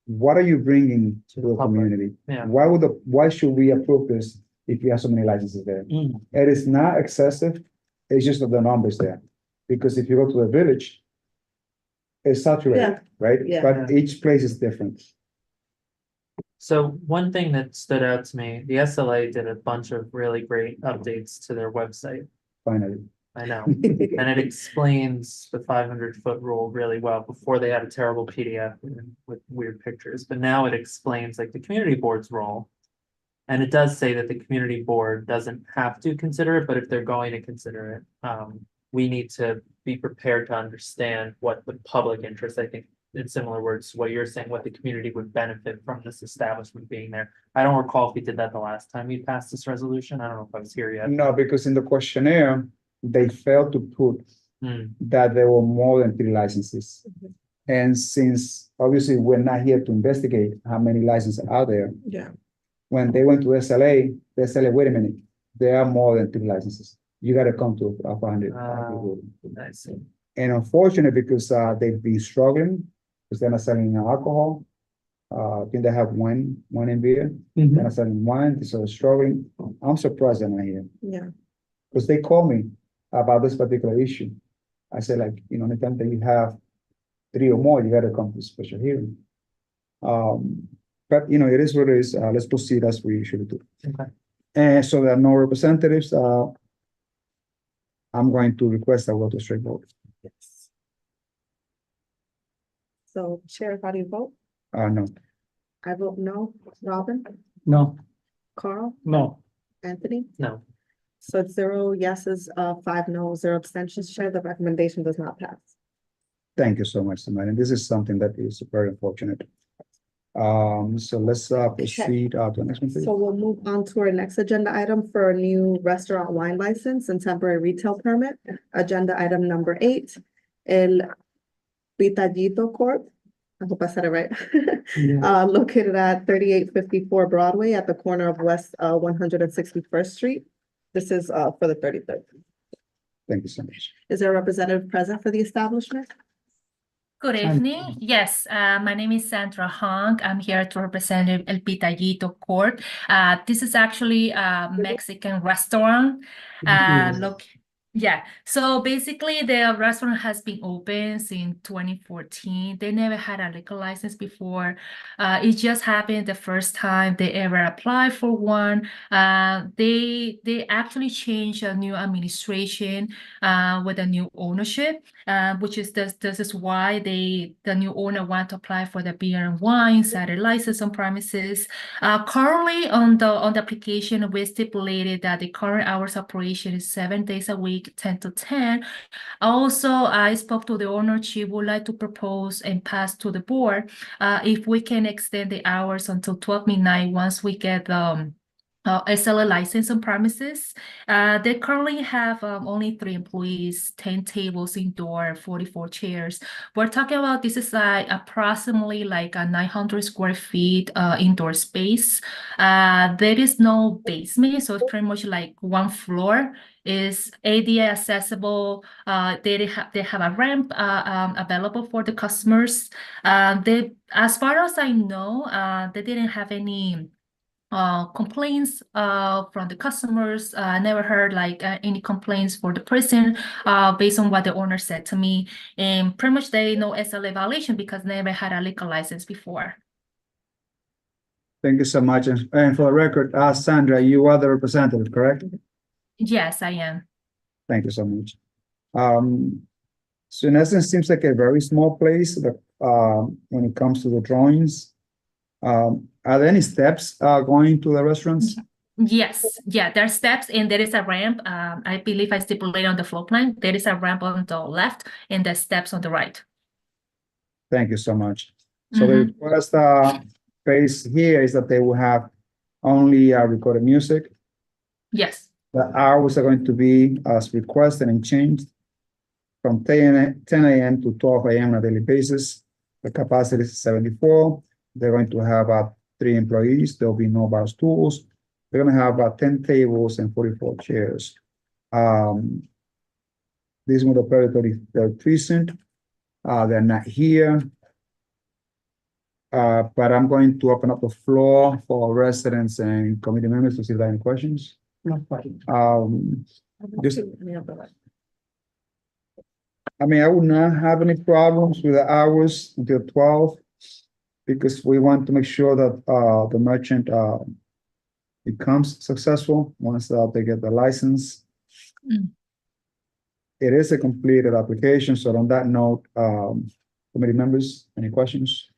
what are you bringing to the public. community? Yeah. Why should we approve this if you have so many licenses there? Mm. It is not excessive, it's just that the numbers there. Because if you go to the village, it's saturated, Yeah. right? Yeah. But each place is different. So one thing that stood out to me, the SLA did a bunch of really great updates to their website. Finally, I know, and it explains the 500-foot rule really well. Before they had a terrible PDF with weird pictures, but now it explains like the community board's role. And it does say that the community board doesn't have to consider it, but if they're going to consider it, we need to be prepared to understand what the public interest, I think, in similar words, to what you're saying, what the community would benefit from this establishment being there. I don't recall if we did that the last time we passed this resolution. I don't know if I was here yet. no, because in the questionnaire, they failed to put Hmm. that there were more than 3 licenses. And since obviously we're not here to investigate how many licenses are there, Yeah. when they went to SLA, the SLA, wait a minute, there are more than 3 licenses. You gotta come to a 500. I see. And unfortunately, because they've been struggling, because they're not selling alcohol. I think they have one in beer, Mhm. they're not selling wine, so they're struggling. I'm surprised they're not here, Yeah. because they called me about this particular issue. I said, like, anytime that you have 3 or more, you gotta come to special hearing. But it is what it is. Let's proceed as we usually do. Okay. And so there are no representatives. I'm going to request a vote to straight vote. Yes. So Chair, how do you vote? No, I vote no. Robin, No, Carl, No, Anthony? No, So it's 0 yeses, 5 no, 0 abstentions. Chair, the recommendation does not pass. thank you so much, Samantha. This is something that is very unfortunate. So let's proceed to the next one, please. So we'll move on to our next agenda item for a new restaurant wine license and temporary retail permit. Agenda item number 8, El Pitallito Corp. I hope I said it right. Located at 3854 Broadway at the corner of West 161st Street. This is for the 33rd. Thank you so much. Is there a representative present for the establishment? Good evening. Yes, my name is Sandra Hong. I'm here to represent El Pitallito Corp. This is actually a Mexican restaurant. So basically the restaurant has been open since 2014. They never had a liquor license before. It just happened the first time they ever applied for one. They actually changed a new administration with a new ownership, which is this is why the new owner want to apply for the beer and wine cider license on premises. Currently on the application, we stipulated that the current hours of operation is 7 days a week, 10 to 10. Also, I spoke to the owner. She would like to propose and pass to the board if we can extend the hours until 12 midnight once we get the SLA license on premises. They currently have only 3 employees, 10 tables indoor, 44 chairs. We're talking about this is approximately like a 900 square feet indoor space. There is no basement, so it's pretty much like one floor is ADA accessible. They have a ramp available for the customers. As far as I know, they didn't have any complaints from the customers. I never heard like any complaints for the person based on what the owner said to me. And pretty much they know SLA violation because they never had a liquor license before. Thank you so much. And for the record, Sandra, you are the representative, correct? Yes, I am. Thank you so much. So in essence, seems like a very small place, but when it comes to the drawings. Are there any steps going to the restaurants? Yes, yeah, there are steps and there is a ramp. I believe I stipulated on the floor plan. There is a ramp on the left and the steps on the right. Thank you so much. So the first phase here is that they will have only recorded music. Yes. The hours are going to be as requested and changed from 10 a.m. to 12 a.m. on a daily basis. The capacity is 74. They're going to have 3 employees. There'll be no bar stools. They're going to have 10 tables and 44 chairs. This is the predatory precinct. They're not here. But I'm going to open up the floor for residents and committee members to see if there are any questions. No question. Just, I mean, I would not have any problems with the hours until 12 because we want to make sure that the merchant becomes successful once they get the license. It is a completed application. So on that note, committee members, any questions?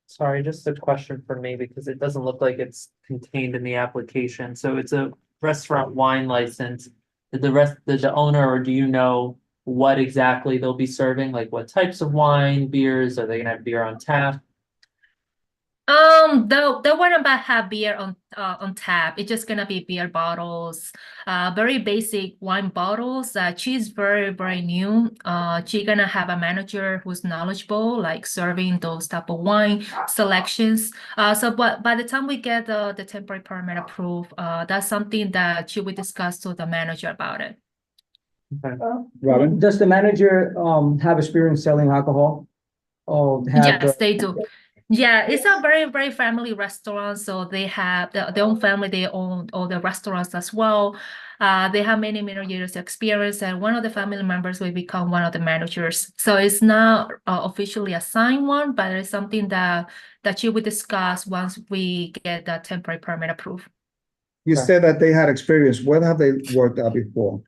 Sorry, just a question for me because it doesn't look like it's contained in the application. So it's a restaurant wine license. Did the owner, or do you know what exactly they'll be serving? Like what types of wine, beers? Are they gonna have beer on tap? They wouldn't have beer on tap. It's just gonna be beer bottles, very basic wine bottles. She's very new. She's gonna have a manager who's knowledgeable, like serving those type of wine selections. But by the time we get the temporary permit approved, that's something that she will discuss to the manager about it. Okay. Robin? Does the manager have experience selling alcohol? Or Yes, they do. Yeah, it's a very family restaurant. So they have their own family. They own all the restaurants as well. They have many years experience, and one of the family members will become one of the managers. So it's not officially assigned one, but it's something that you will discuss once we get the temporary permit approved. You said that they had experience. Where have they worked at before?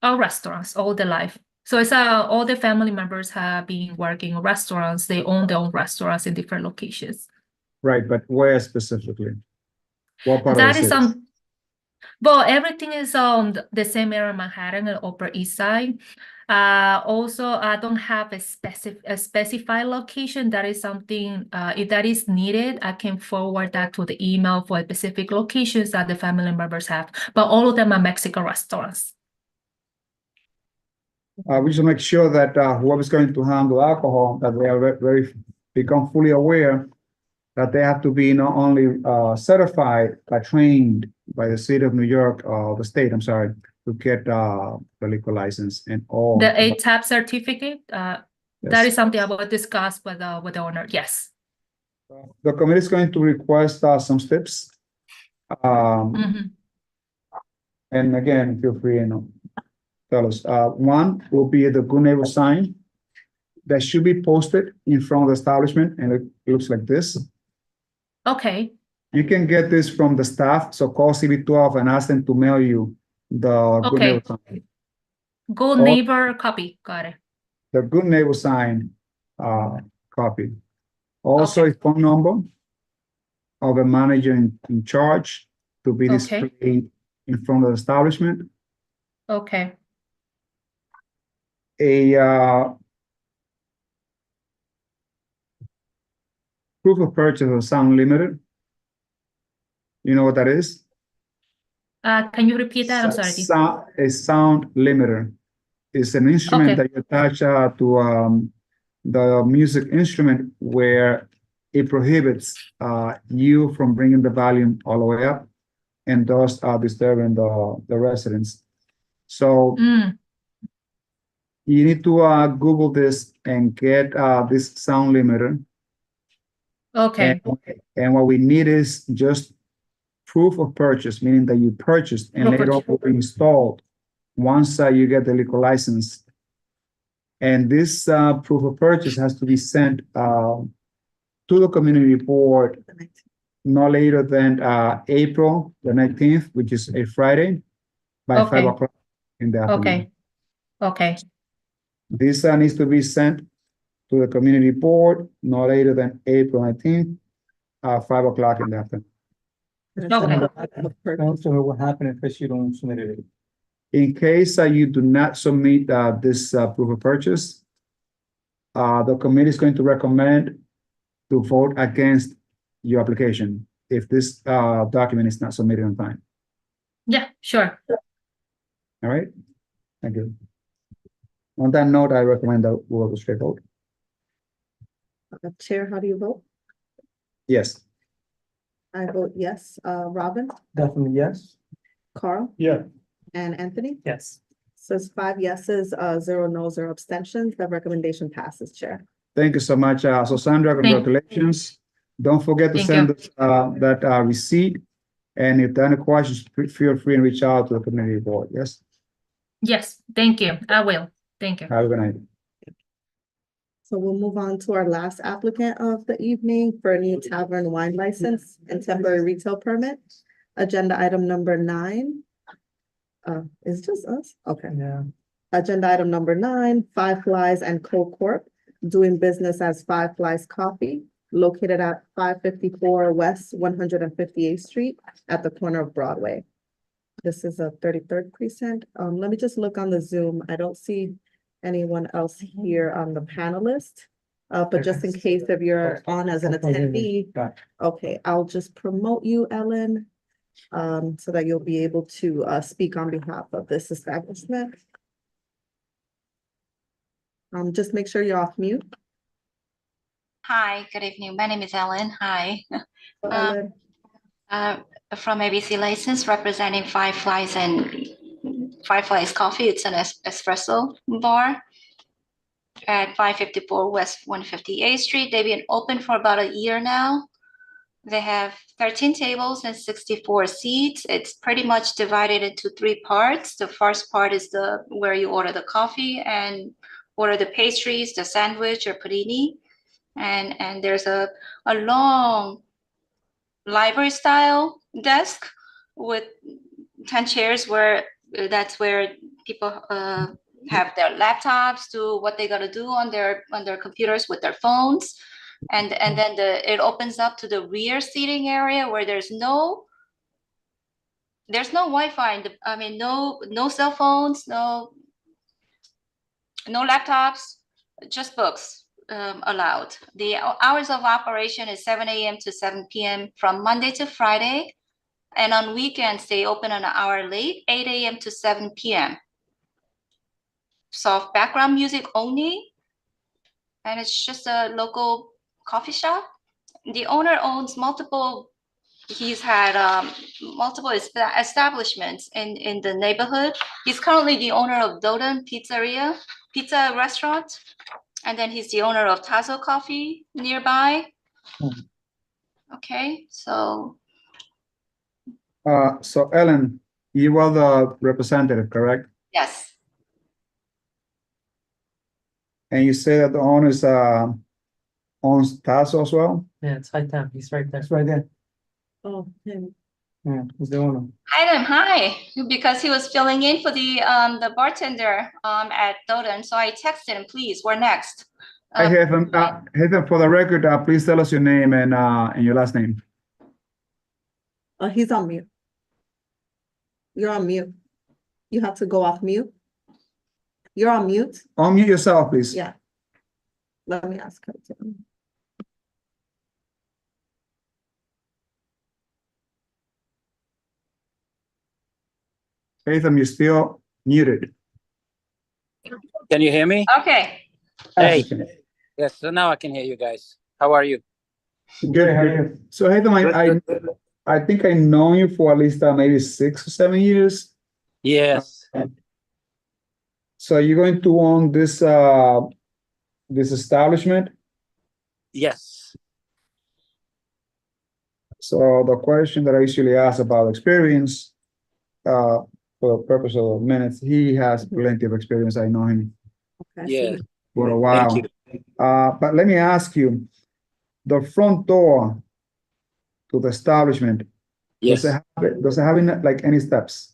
All restaurants, all their life. So it's all the family members have been working in restaurants. They own their own restaurants in different locations. Right, but where specifically? What part That of is the city? well, everything is on the same area of Manhattan and Upper East Side. Also, I don't have a specified location. That is something, if that is needed, I can forward that to the email for specific locations that the family members have. But all of them are Mexican restaurants. We should make sure that whoever's going to handle alcohol, that they are become fully aware that they have to be not only certified but trained by the city of New York, the state, I'm sorry, to get the liquor license and all. The ATAP certificate, that is something I will discuss with the owner. Yes. The committee is going to request some steps. And again, feel free and tell us. One will be the good neighbor sign that should be posted in front of the establishment, and it looks like this. Okay. You can get this from the staff, so call CB12 and ask them to mail you the good Okay. neighbor sign. Good neighbor copy. Got it. The good neighbor sign copy. Also a phone number of a manager in charge to be displayed in front of the establishment. Okay. A proof of purchase of sound limiter. You know what that is? Can you repeat that? I'm sorry. A sound limiter is an instrument that you attach to the music instrument where it prohibits you from bringing the volume all the way up and thus disturbing the residents. So you need to Google this and get this sound limiter. Okay. And what we need is just proof of purchase, meaning that you purchased and later on will be installed once you get the liquor license. And this proof of purchase has to be sent to the community report no later than April the 19th, which is a Friday, by 5 Okay. o'clock in the afternoon. Okay. Okay. This needs to be sent to the community board no later than April 19th, 5 o'clock in the afternoon. Okay. Also, what happened if you don't submit it? In case you do not submit this proof of purchase, the committee is going to recommend to vote against your application if this document is not submitted on time. Yeah, sure. All right? Thank you. On that note, I recommend that we go to straight vote. Chair, how do you vote? Yes. I vote yes. Robin, Definitely yes. Carl, Yeah, and Anthony? Yes. So it's 5 yeses, 0 no, 0 abstentions. The recommendation passes, Chair. Thank you so much. So Sandra, congratulations. Don't forget to Thank send you. us that receipt. And if there are any questions, feel free and reach out to the community board. Yes. Yes, thank you. I will. Thank you. Have a good night. So we'll move on to our last applicant of the evening for a new tavern wine license and temporary retail permit. Agenda item number 9. Is it just us? Okay. Yeah. Agenda item number 9, Five Flies and Co Corp, doing business as Five Flies Coffee, located at 554 West 158th Street at the corner of Broadway. This is a 33rd precinct. Let me just look on the Zoom. I don't see anyone else here on the panelist. But just in case if you're on as an attendee, okay, I'll just promote you, Ellen, so that you'll be able to speak on behalf of this establishment. Just make sure you're off mute. Hi, good evening. My name is Ellen. Hi. Ellen. From ABC License, representing Five Flies and Five Flies Coffee. It's an espresso bar at 554 West 158th Street. They've been open for about a year now. They have 13 tables and 64 seats. It's pretty much divided into 3 parts. The first part is where you order the coffee and order the pastries, the sandwich or panini. And there's a long library style desk with 10 chairs where that's where people have their laptops, do what they gotta do on their computers with their phones. And then it opens up to the rear seating area where there's no Wi-Fi. No cell phones, no laptops, just books allowed. The hours of operation is 7 a.m. to 7 p.m. from Monday to Friday. And on weekends, they open an hour late, 8 a.m. to 7 p.m. Soft background music only. And it's just a local coffee shop. The owner owns he's had multiple establishments in the neighborhood. He's currently the owner of Doden Pizza Restaurant. And then he's the owner of Tazo Coffee nearby. Okay, so. So Ellen, you are the representative, correct? Yes. And you say that the owners owns Tazo as well? Yeah, it's high time. He's right there. That's right there. Oh, him. Yeah, who's the owner? Hi, because he was filling in for the bartender at Doden. So I texted him, please, we're next. I have him. For the record, please tell us your name and your last name. He's on mute. You're on mute. You have to go off mute. You're on mute. Unmute yourself, please. Yeah. Let me ask her to. Hatham, you're still muted. Can you hear me? Okay. Hey, yes, so now I can hear you guys. How are you? Good. How are you? So Hatham, I think I know you for at least maybe 6 or 7 years. Yes. So you're going to own this this establishment? Yes. So the question that I usually ask about experience, for the purpose of minutes, he has plenty of experience. I know him Yeah. for a while. Thank you. But let me ask you, the front door to the establishment, Yes. does it have like any steps?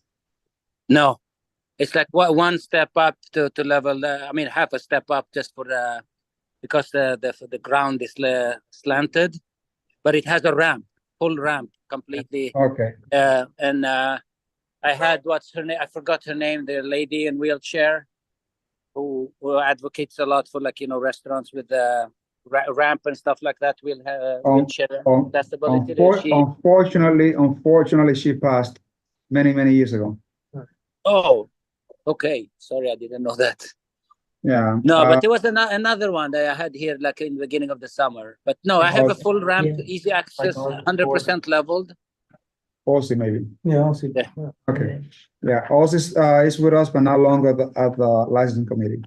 No, it's like one step up to level. I mean, half a step up just for the because the ground is slanted, but it has a ramp, full ramp, completely. Okay. And I had what's her name? I forgot her name. The lady in wheelchair who advocates a lot for restaurants with the ramp and stuff like that. We'll have wheelchair accessibility. Unfortunately, she passed many years ago. Oh, okay. Sorry, I didn't know that. Yeah. No, but there was another one that I had here like in the beginning of the summer. But no, I have a full ramp, easy access, 100% leveled. Aussie maybe. Yeah, I'll see. Yeah. Okay. Yeah, Aussie is with us, but not longer at the licensing committee.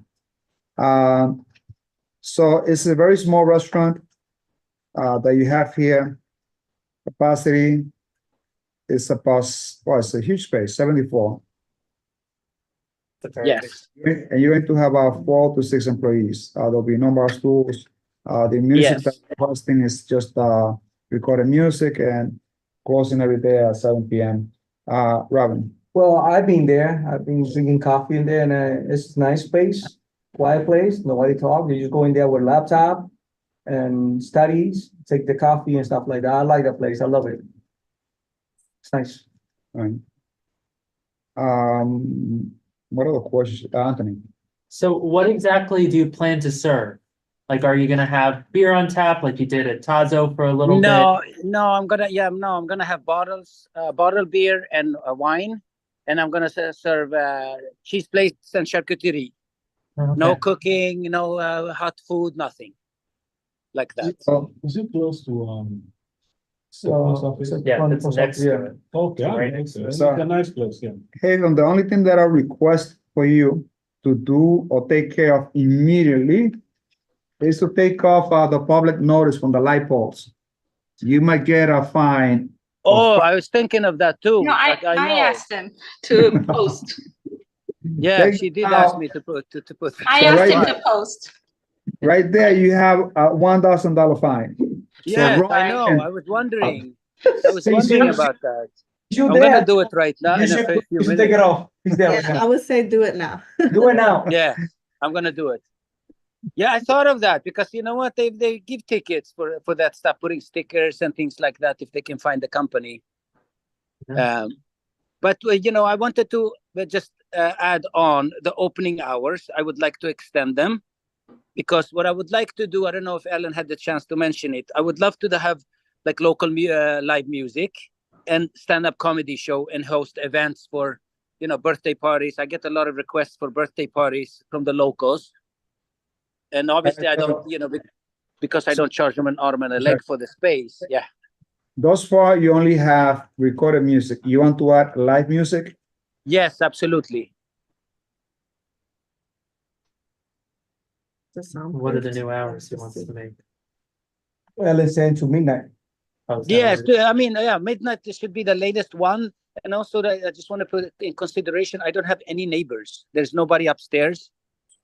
So it's a very small restaurant that you have here. Capacity is it's a huge space, 74. Yes. And you're going to have 4 to 6 employees. There'll be no bar stools. The music Yes. that you're hosting is just recorded music and closing every day at 7 p.m. Robin. Well, I've been there. I've been drinking coffee in there, and it's a nice place, quiet place. Nobody talk. You just go in there with a laptop and studies, take the coffee and stuff like that. I like that place. I love it. It's nice. Right. What other questions, Anthony? So what exactly do you plan to serve? Like, are you gonna have beer on tap like you did at Tazo for a little bit? No, I'm gonna have bottled beer and wine, and I'm gonna serve cheese plates and charcuterie. No Okay. cooking, no hot food, nothing like that. Is it close to, So, office? Yeah, it's next to it. Okay, Right. makes sense. It's So- a nice place, yeah. Hayden, the only thing that I request for you to do or take care of immediately is to take off the public notice from the light poles. You might get a fine. Oh, I was thinking of that too. No, but I know. asked them to post. Yeah, Take she did it ask out. me to put. I So asked right- him to post. Right there, you have a $1,000 fine. Yes, right- I know. I was wondering. I was See, wondering see, about that. You I'm there? gonna do it right now You in a should, few you should take it minutes. off. He's there right Yeah, I now. would say do it now. Do it now. Yeah, I'm gonna do it. Yeah, I thought of that because you know what? They give tickets for that stuff, putting stickers and things like that if they can find the company. But I wanted to just add on the opening hours. I would like to extend them because what I would like to do, I don't know if Ellen had the chance to mention it. I would love to have like local live music and stand-up comedy show and host events for birthday parties. I get a lot of requests for birthday parties from the locals. And obviously I don't, because I don't charge them an arm and a leg for the space. Yeah. Thus far, you only have recorded music. You want to add live music? Yes, absolutely. What are the new hours he wants to make? Well, it's 10 to midnight. Oh, is that Yes, what it is? I mean, yeah, midnight should be the latest one. And also, I just want to put it in consideration, I don't have any neighbors. There's nobody upstairs,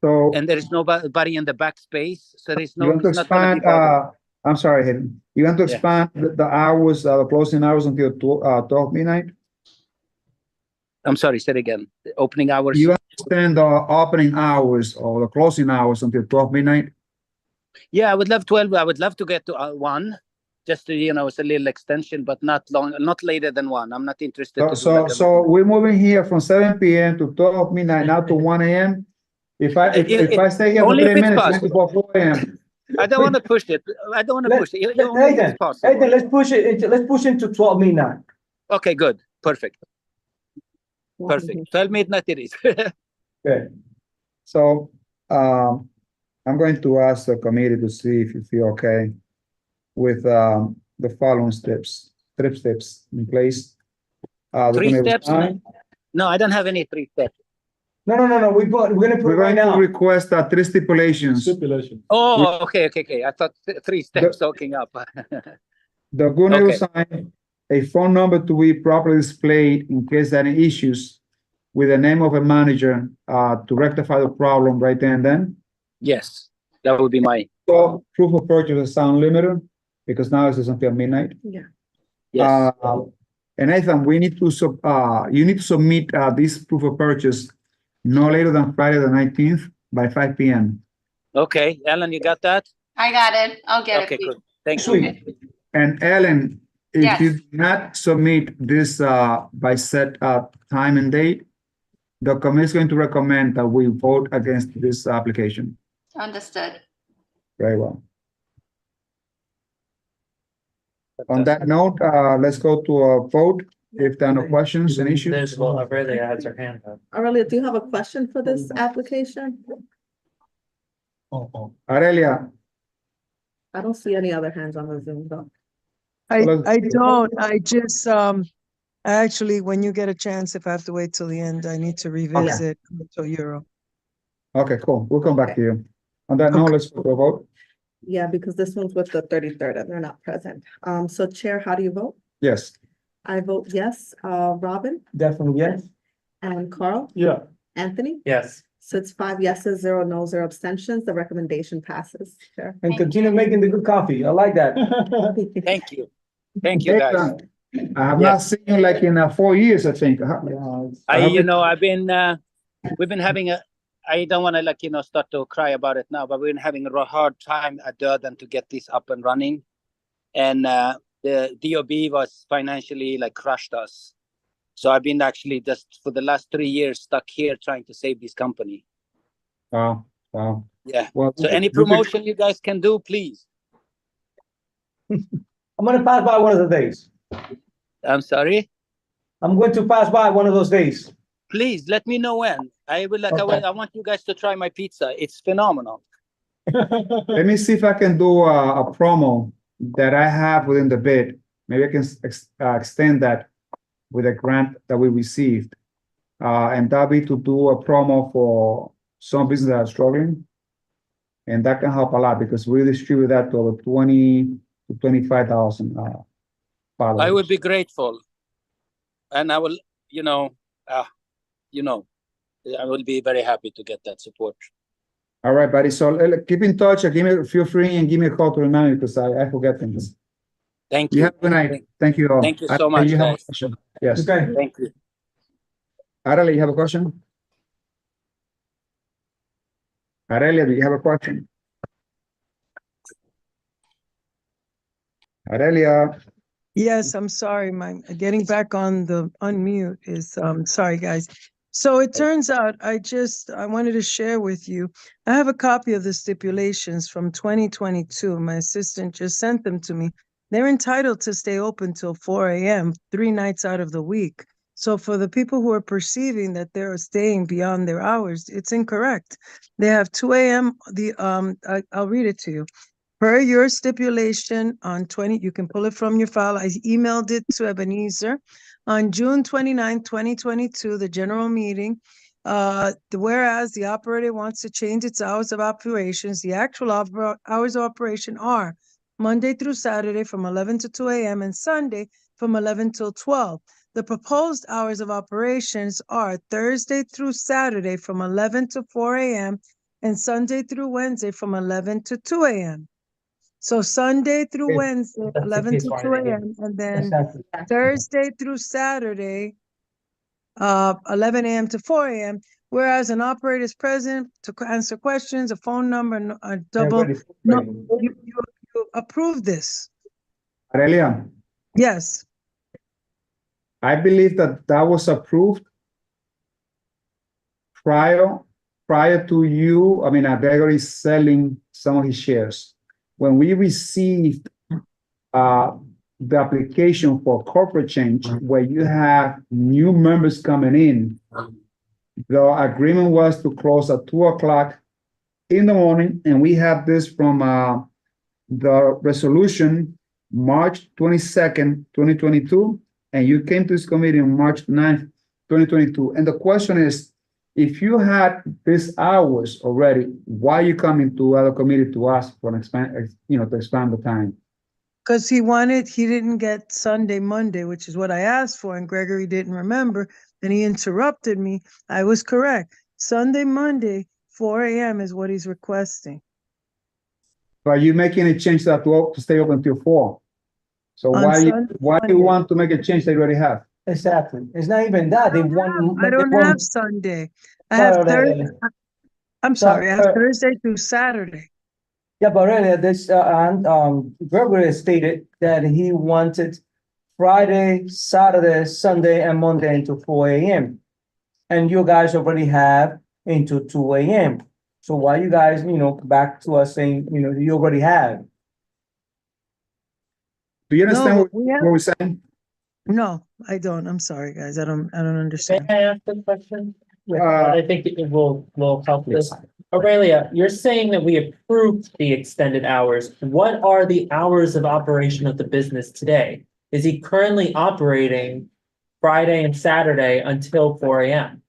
So and there is nobody in the back space. So there's you want to it's not gonna be expand, bothered. I'm sorry, Hayden. You want to Yeah. expand the hours, the closing hours until 12 midnight? I'm sorry, say it again. The opening hours. You extend the opening hours or the closing hours until 12 midnight? Yeah, I would love 12. I would love to get to 1, just to, it's a little extension, but not long, not later than 1. I'm not interested to do So, like a- so we're moving here from 7 p.m. to 12 midnight, now to 1 a.m. If I stay here for only 3 if it's minutes, it's possible. before 4 a.m. I don't want to push it. I don't want to Let- push it. Only if Hayden, it's possible. Hayden, let's push into 12 midnight. Okay, good. Perfect. Perfect. 12 midnight it is. Okay. So, I'm going to ask the committee to see if you feel okay with, the following steps in place. We're 3 gonna steps? resign. No, I don't have any 3 steps. No, we're gonna put We're it right going to now. request 3 stipulations. Stipulation. Oh, okay. I thought 3 steps soaking up. The Gune will Okay. sign a phone number to be properly displayed in case there are any issues with the name of a manager, to rectify the problem right there and then. Yes, that would be my. So proof of purchase of sound limiter, because now it's until midnight. Yeah. Yes. And Nathan, we need to you need to submit this proof of purchase no later than Friday the 19th by 5 p.m. Okay, Ellen, you got that? I got it. I'll get it. Okay, for you. good. Thank you. Sweet. And Ellen, if Yes. you do not submit this by set time and date, the committee is going to recommend that we vote against this application. Understood. Very well. On that note, let's go to a vote. If there are no questions and issues. There's, well, Aurelia has her hand up. Aurelia, do you have a question for this application? Aurelia, I don't see any other hands on the Zoom though. I don't, I just, actually, when you get a chance, if I have to wait till the end, I need to revisit to Euro. okay, cool. We'll come back to you. On that note, let's go to a vote. Yeah, because this one's with the 33rd and they're not present. So Chair, how do you vote? Yes. I vote yes. Robin Definitely, yes. and Carl, Yeah, Anthony? Yes. So it's 5 yeses, 0 no, 0 abstentions. The recommendation passes, Chair. And continue making the good coffee. I like that. Thank you. Thank you, guys. Nathan, I have not seen you like in 4 years, I think. I've been, we've been having I don't want to start to cry about it now, but we've been having a hard time at Durden to get this up and running. And the DOB was financially crushed us. So I've been actually just for the last 3 years stuck here trying to save this company. Wow. Yeah. Well, So any promotion you guys can do, please. I'm gonna pass by one of the days. I'm sorry. I'm going to pass by one of those days. Please let me know when. I will Okay. I want you guys to try my pizza. It's phenomenal. Let me see if I can do a promo that I have within the bid. Maybe I can extend that with a grant that we received. And that'll be to do a promo for some businesses that are struggling. And that can help a lot because we distribute that to over 20 to 25,000 followers. I would be grateful. And I will, I will be very happy to get that support. All right, buddy. So keep in touch. Feel free and give me a call to remind me because I forget things. Thank you. You have a good night. Thank you all. Thank you so much, You have a guys. question? Yes. Okay. Thank you. Aurelia, you have a question? Aurelia, do you have a question? Aurelia, Yes, I'm sorry, getting back on the unmute is, sorry, guys. So it turns out, I wanted to share with you, I have a copy of the stipulations from 2022. My assistant just sent them to me. They're entitled to stay open till 4 a.m., 3 nights out of the week. So for the people who are perceiving that they're staying beyond their hours, it's incorrect. They have 2 a.m., I'll read it to you. Per your stipulation on 20, you can pull it from your file. I emailed it to Ebenezer on June 29, 2022, the general meeting. Whereas the operator wants to change its hours of operations, the actual hours of operation are Monday through Saturday from 11 to 2 a.m. and Sunday from 11 till 12. The proposed hours of operations are Thursday through Saturday from 11 to 4 a.m. and Sunday through Wednesday from 11 to 2 a.m. So Sunday through Wednesday, That's the 11 case to right 2 there. a.m. and then Exactly. Thursday through Saturday, 11 a.m. to 4 a.m. Whereas an operator is present to answer questions, a phone number, a double. No, you approve this. Aurelia, Yes. I believe that was approved prior to you, Gregory selling some of his shares. When we received the application for corporate change, where you have new members coming in, the agreement was to close at 2 o'clock in the morning, and we have this from the resolution March 22nd, 2022, and you came to this committee on March 9th, 2022. And the question is, if you had these hours already, why are you coming to other committee to ask for to expand the time? Because he didn't get Sunday, Monday, which is what I asked for, and Gregory didn't remember, and he interrupted me. I was correct. Sunday, Monday, 4 a.m. is what he's requesting. But you're making a change that to stay open till 4. So On Sunday, why do you Monday. want to make a change they already have? Exactly. It's not even that. They want. I don't have Sunday. I have Thursday. I'm sorry, I have Thursday through Saturday. Yeah, but earlier this, Gregory stated that he wanted Friday, Saturday, Sunday, and Monday into 4 a.m. And you guys already have into 2 a.m. So why you guys, back to us saying, you already have? Do you understand No, what we have- we're saying? No, I don't. I'm sorry, guys. I don't understand. May I ask a question? Uh, I think it will help this. Aurelia, you're saying that we approved the extended hours. What are the hours of operation of the business today? Is he currently operating Friday and Saturday until 4 a.m.?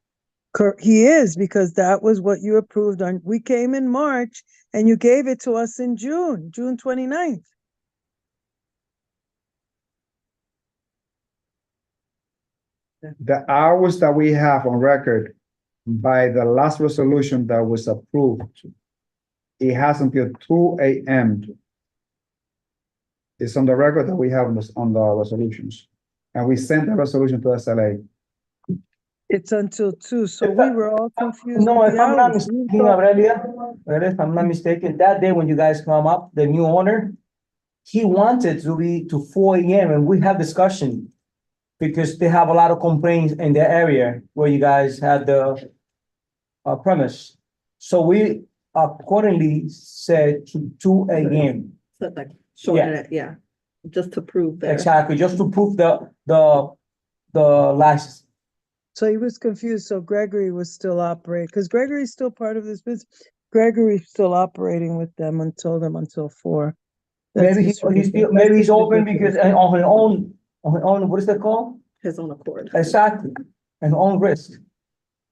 He is, because that was what you approved on. We came in March and you gave it to us in June 29th. The hours that we have on record by the last resolution that was approved, it has until 2 a.m. It's on the record that we have on the resolutions. And we sent the resolution to SLA. It's until 2, so we were all confused. No, with if the I'm not hours. We mistaken, thought- Aurelia, if I'm not mistaken, that day when you guys come up, the new owner, he wanted to be to 4 a.m. and we have discussion because they have a lot of complaints in their area where you guys had the premise. So we accordingly said to 2 a.m. So like shorten it, yeah, just to prove that. Exactly, just to prove the license. So he was confused, so Gregory was still operating, because Gregory's still part of this business. Gregory's still operating with them until 4. That's Maybe just he's still, ridiculous. maybe That's he's just open ridiculous. because on his own, what is that called? His own accord. Exactly, an own risk.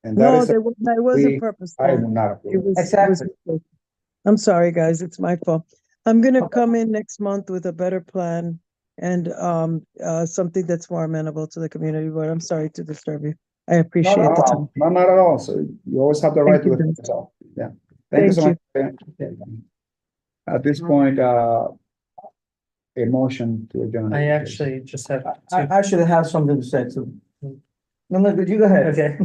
And that No, is, it wasn't I purposeful. will not It approve. was. Exactly. I'm sorry, guys, it's my fault. I'm gonna come in next month with a better plan and something that's more amenable to the community, but I'm sorry to disturb you. I appreciate the time. No, not at all. So you always have the right to Thank you, defend yourself. Yeah. Thank you so much. At this point, a motion to adjourn. I actually just have two. I should have something to say too. No, good, you go ahead. Okay,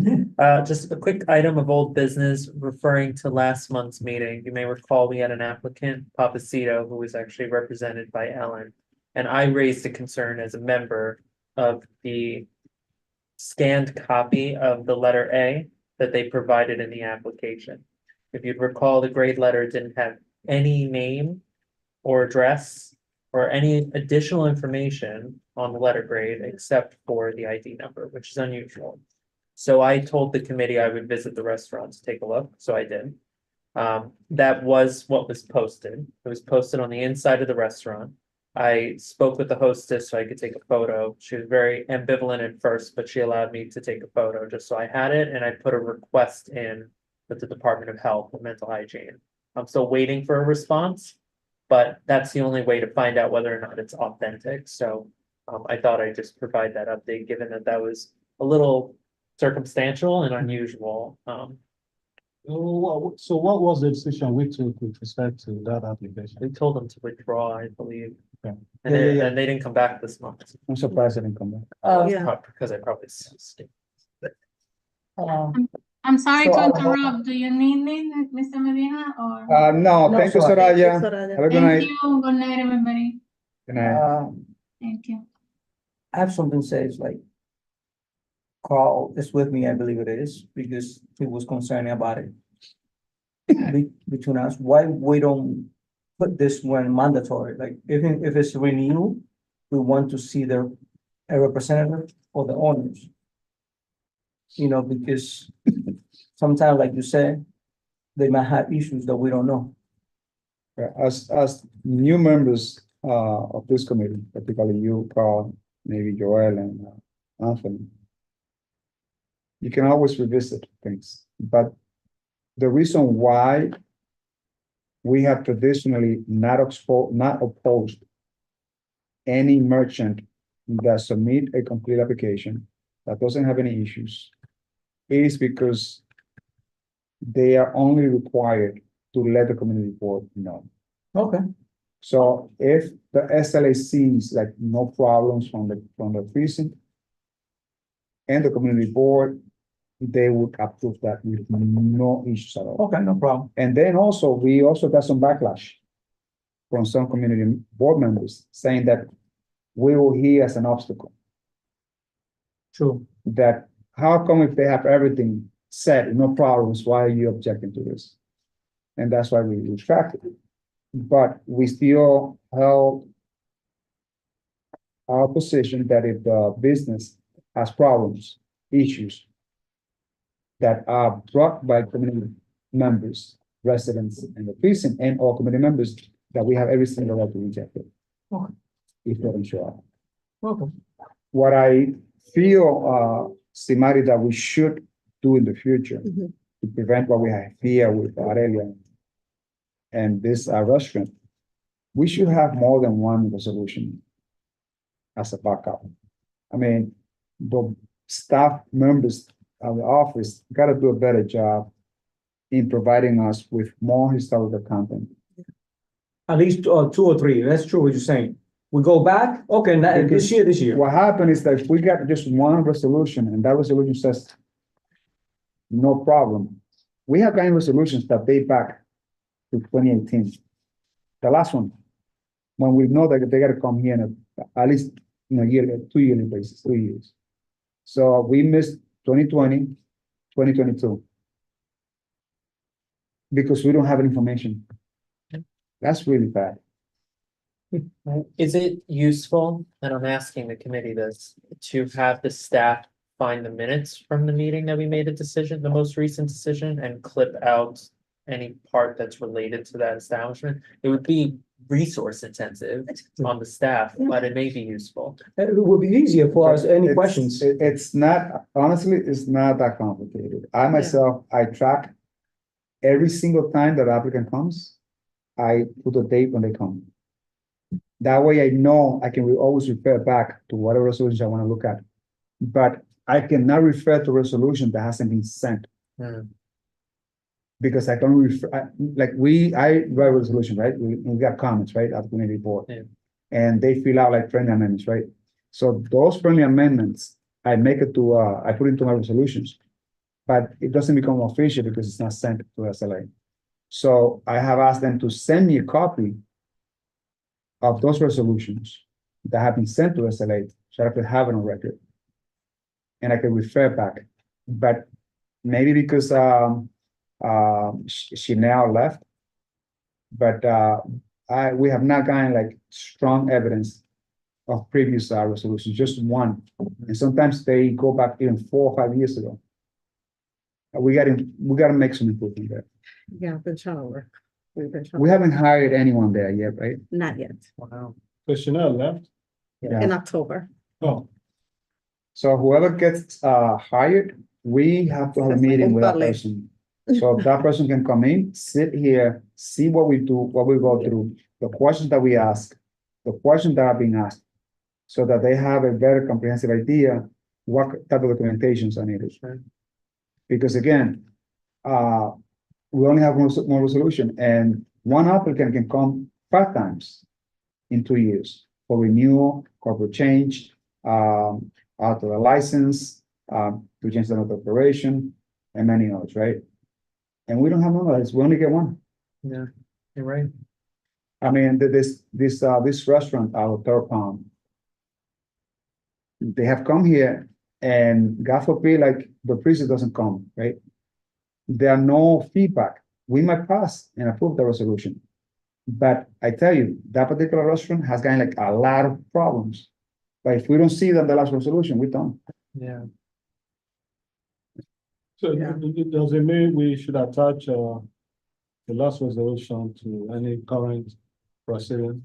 just a quick item of old business referring to last month's meeting. You may recall we had an applicant, Papacito, who was actually represented by Ellen. And I raised a concern as a member of the scanned copy of the letter A that they provided in the application. If you'd recall, the grade letter didn't have any name or address or any additional information on the letter grade except for the ID number, which is unusual. So I told the committee I would visit the restaurant to take a look, so I did. That was what was posted. It was posted on the inside of the restaurant. I spoke with the hostess so I could take a photo. She was very ambivalent at first, but she allowed me to take a photo just so I had it, and I put a request in with the Department of Health and Mental Hygiene. I'm still waiting for a response, but that's the only way to find out whether or not it's authentic. So I thought I'd just provide that update, given that that was a little circumstantial and unusual. So what was the decision we took with respect to that application? We told them to withdraw, I believe. Okay. And Yeah, yeah. and they didn't come back this month. I'm surprised they didn't come back. Yeah. Because I probably skipped. I'm sorry So, to interrupt. Do you need me, Mr. Medina, or? No, No, thank you, sorry. Soraya. Soraya. Have a good Thank night. you. Good night, everybody. Good night. Thank you. I have something to say, it's like Carl is with me, I believe it is, because he was concerned about it. Between us, why we don't put this one mandatory, like if it's renewal, we want to see a representative or the owners. Because sometimes, like you said, they might have issues that we don't know. As new members of this committee, particularly you, Carl, maybe Joel and Anthony, you can always revisit things, but the reason why we have traditionally not opposed any merchant that submit a complete application that doesn't have any issues is because they are only required to let the community board know. Okay. So if the SLA sees like no problems from the precinct and the community board, they would approve that with no issues at all. Okay, no problem. And then also, we also got some backlash from some community board members saying that we will hear as an obstacle. True. That how come if they have everything set, no problems, why are you objecting to this? And that's why we retracted it. But we still held our position that if the business has problems, issues that are brought by community members, residents in the precinct and all community members, that we have every single right to reject it. Okay. If they don't show up. Okay. What I feel, Simari, that we should do in the future to prevent what we have here with Aurelia and this restaurant, we should have more than one resolution as a backup. I mean, the staff members of the office gotta do a better job in providing us with more historical content. At least 2 or 3. That's true what you're saying. We go back. Okay, this year. What happened is that if we got just one resolution and that resolution says no problem, we have gotten resolutions that date back to 2018. The last one, when we know that they gotta come here in at least in a year, 2 yearly basis, 3 years. So we missed 2020, 2022. Because we don't have information. That's really bad. Is it useful, and I'm asking the committee this, to have the staff find the minutes from the meeting that we made a decision, the most recent decision, and clip out any part that's related to that establishment? It would be resource intensive on the staff, but it may be useful. It would be easier for us. Any questions? It's not, honestly, it's not that complicated. I myself, I track every single time that applicant comes, I put a date when they come. That way I know I can always refer back to whatever resolution I want to look at. But I cannot refer to a resolution that hasn't been sent. Because I don't refer, I write a resolution, right? We got comments, right, at the community board. And they fill out like friendly amendments, right? So those friendly amendments, I make it to, I put into my resolutions. But it doesn't become official because it's not sent to SLA. So I have asked them to send me a copy of those resolutions that have been sent to SLA, so I could have it on record. And I can refer back. But maybe because she now left, but we have not gotten like strong evidence of previous resolutions, just one. And sometimes they go back even 4 or 5 years ago. We gotta make some improvement there. Yeah, been trying to work. We've been trying. We haven't hired anyone there yet, right? Not yet, Wow. So Chanel left? Yeah. in October. Oh, So whoever gets hired, we have to have a meeting with that person. So that person can come in, sit here, see what we do, what we go through, the questions that we ask, the questions that are being asked, so that they have a very comprehensive idea what type of documentations are needed. Because again, we only have one resolution, and one applicant can come 5 times in 2 years for renewal, corporate change, out of the license, to change the mode of operation, and many others, right? And we don't have none of this. We only get one. Yeah, you're right. I mean, this restaurant out of Third Palm, they have come here, and God forbid, like the priest doesn't come, right? There are no feedback. We might pass and approve the resolution, but I tell you, that particular restaurant has gotten like a lot of problems. But if we don't see that the last resolution, we don't. Yeah. so does it mean we should attach the last resolution to any current proceeding?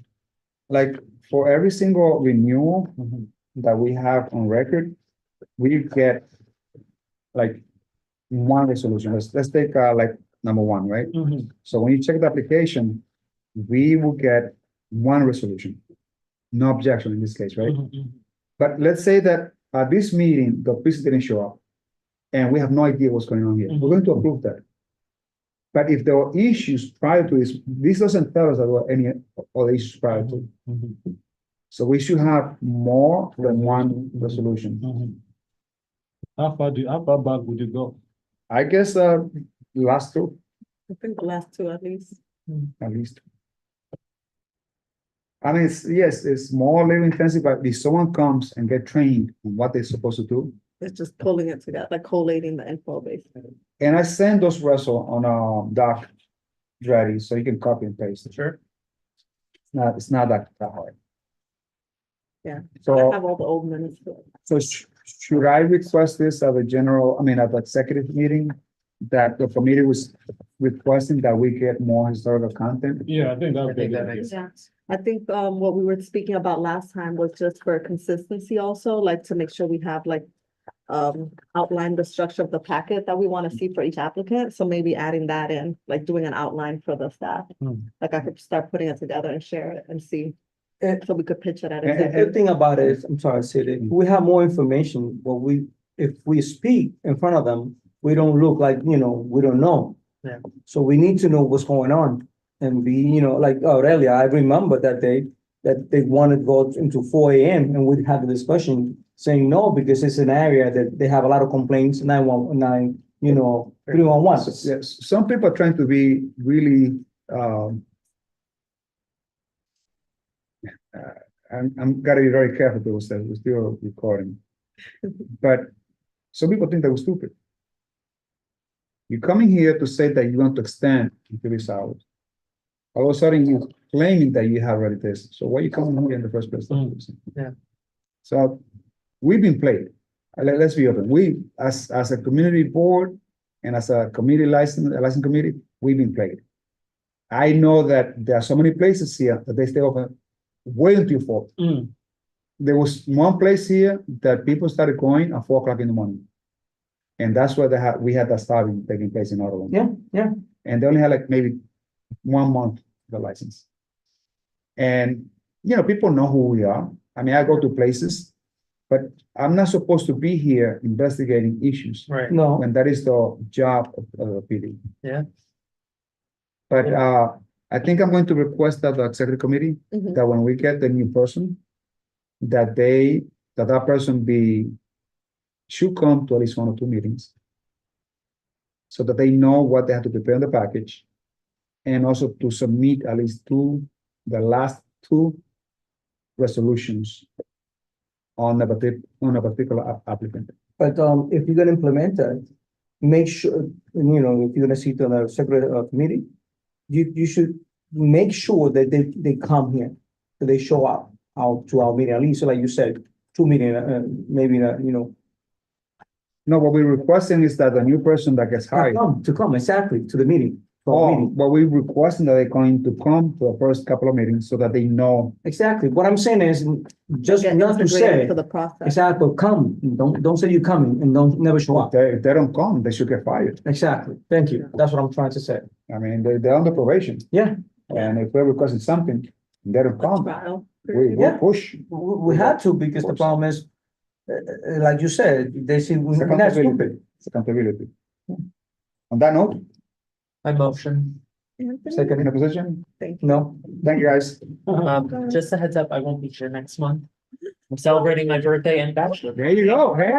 Like for every single renewal that we have on record, we get like one resolution. Let's take like number 1, right? So when you check the application, we will get one resolution, no objection in this case, right? But let's say that at this meeting, the priest didn't show up, and we have no idea what's going on here. We're going to approve that. But if there were issues prior to this doesn't tell us about any other issues prior to. So we should have more than one resolution. How far back would you go? I guess, last two, I think the last two at least. at least. I mean, it's more labor intensive, but if someone comes and get trained on what they're supposed to do, It's just pulling it together, like collating the info basically. and I send those results on a doc ready, so you can copy and paste it. Sure. It's not that hard. Yeah. So- I have all the old minutes. for it. So should I request this at the at the executive meeting? That the committee was requesting that we get more historical content? Yeah, I think that I would be think that good. makes Yeah. sense. I think what we were speaking about last time was just for consistency also, like to make sure we have like outline the structure of the packet that we want to see for each applicant. So maybe adding that in, like doing an outline for the staff. Like I could start putting it together and share it and see. So we could pitch it at The a. good thing about it is, I'm sorry, Sid, we have more information, but if we speak in front of them, we don't look like, we don't know. Yeah. So we need to know what's going on and be, like Aurelia, I remember that they wanted to go into 4 AM and we'd have a discussion saying no, because it's an area that they have a lot of complaints, 911, 311. Yes, some people are trying to be really, I'm gotta be very careful because we're still recording. But some people think that we're stupid. You're coming here to say that you want to extend into this hours. All of a sudden, you're claiming that you have already this. So why are you coming here in the first place? Yeah. So we've been played. Let's be open. We, as a community board and as a committee license committee, we've been played. I know that there are so many places here that they stay open way until 4. There was one place here that people started going at 4 o'clock in the morning. And that's where we had that starving taking place in Ottawa. Yeah. And they only had like maybe 1 month the license. And, people know who we are. I mean, I go to places, but I'm not supposed to be here investigating issues. Right. No, When that is the job of the PD. Yeah. But I think I'm going to request that the executive committee, Mhm. that when we get the new person, that that person should come to at least 1 or 2 meetings. So that they know what they have to prepare in the package. And also to submit at least the last 2 resolutions on a particular applicant. but if you're gonna implement that, make sure, if you're gonna sit on a separate committee, you should make sure that they come here, that they show up out to our meeting, at least, like you said, 2 meeting, maybe, No, what we're requesting is that the new person that gets hired, to come, exactly, to the meeting. to our meeting. what we're requesting that they're going to come to the first couple of meetings so that they know. Exactly, what I'm saying is, just Get not to integrated say, to the process. exactly, come, don't say you're coming and don't never show up. If they don't come, they should get fired. Exactly, thank you, that's what I'm trying to say. I mean, they're under probation. Yeah. And if we're requesting something, they don't come, Trial. we'll Yeah. push. We had to, because the problem is, like you said, they see, we're not Accountability. stupid. It's accountability. On that note, I motion. second in the position, No, thank you, guys. Just a heads up, I won't be here next month. I'm celebrating my birthday and bachelor. There you go. Hey.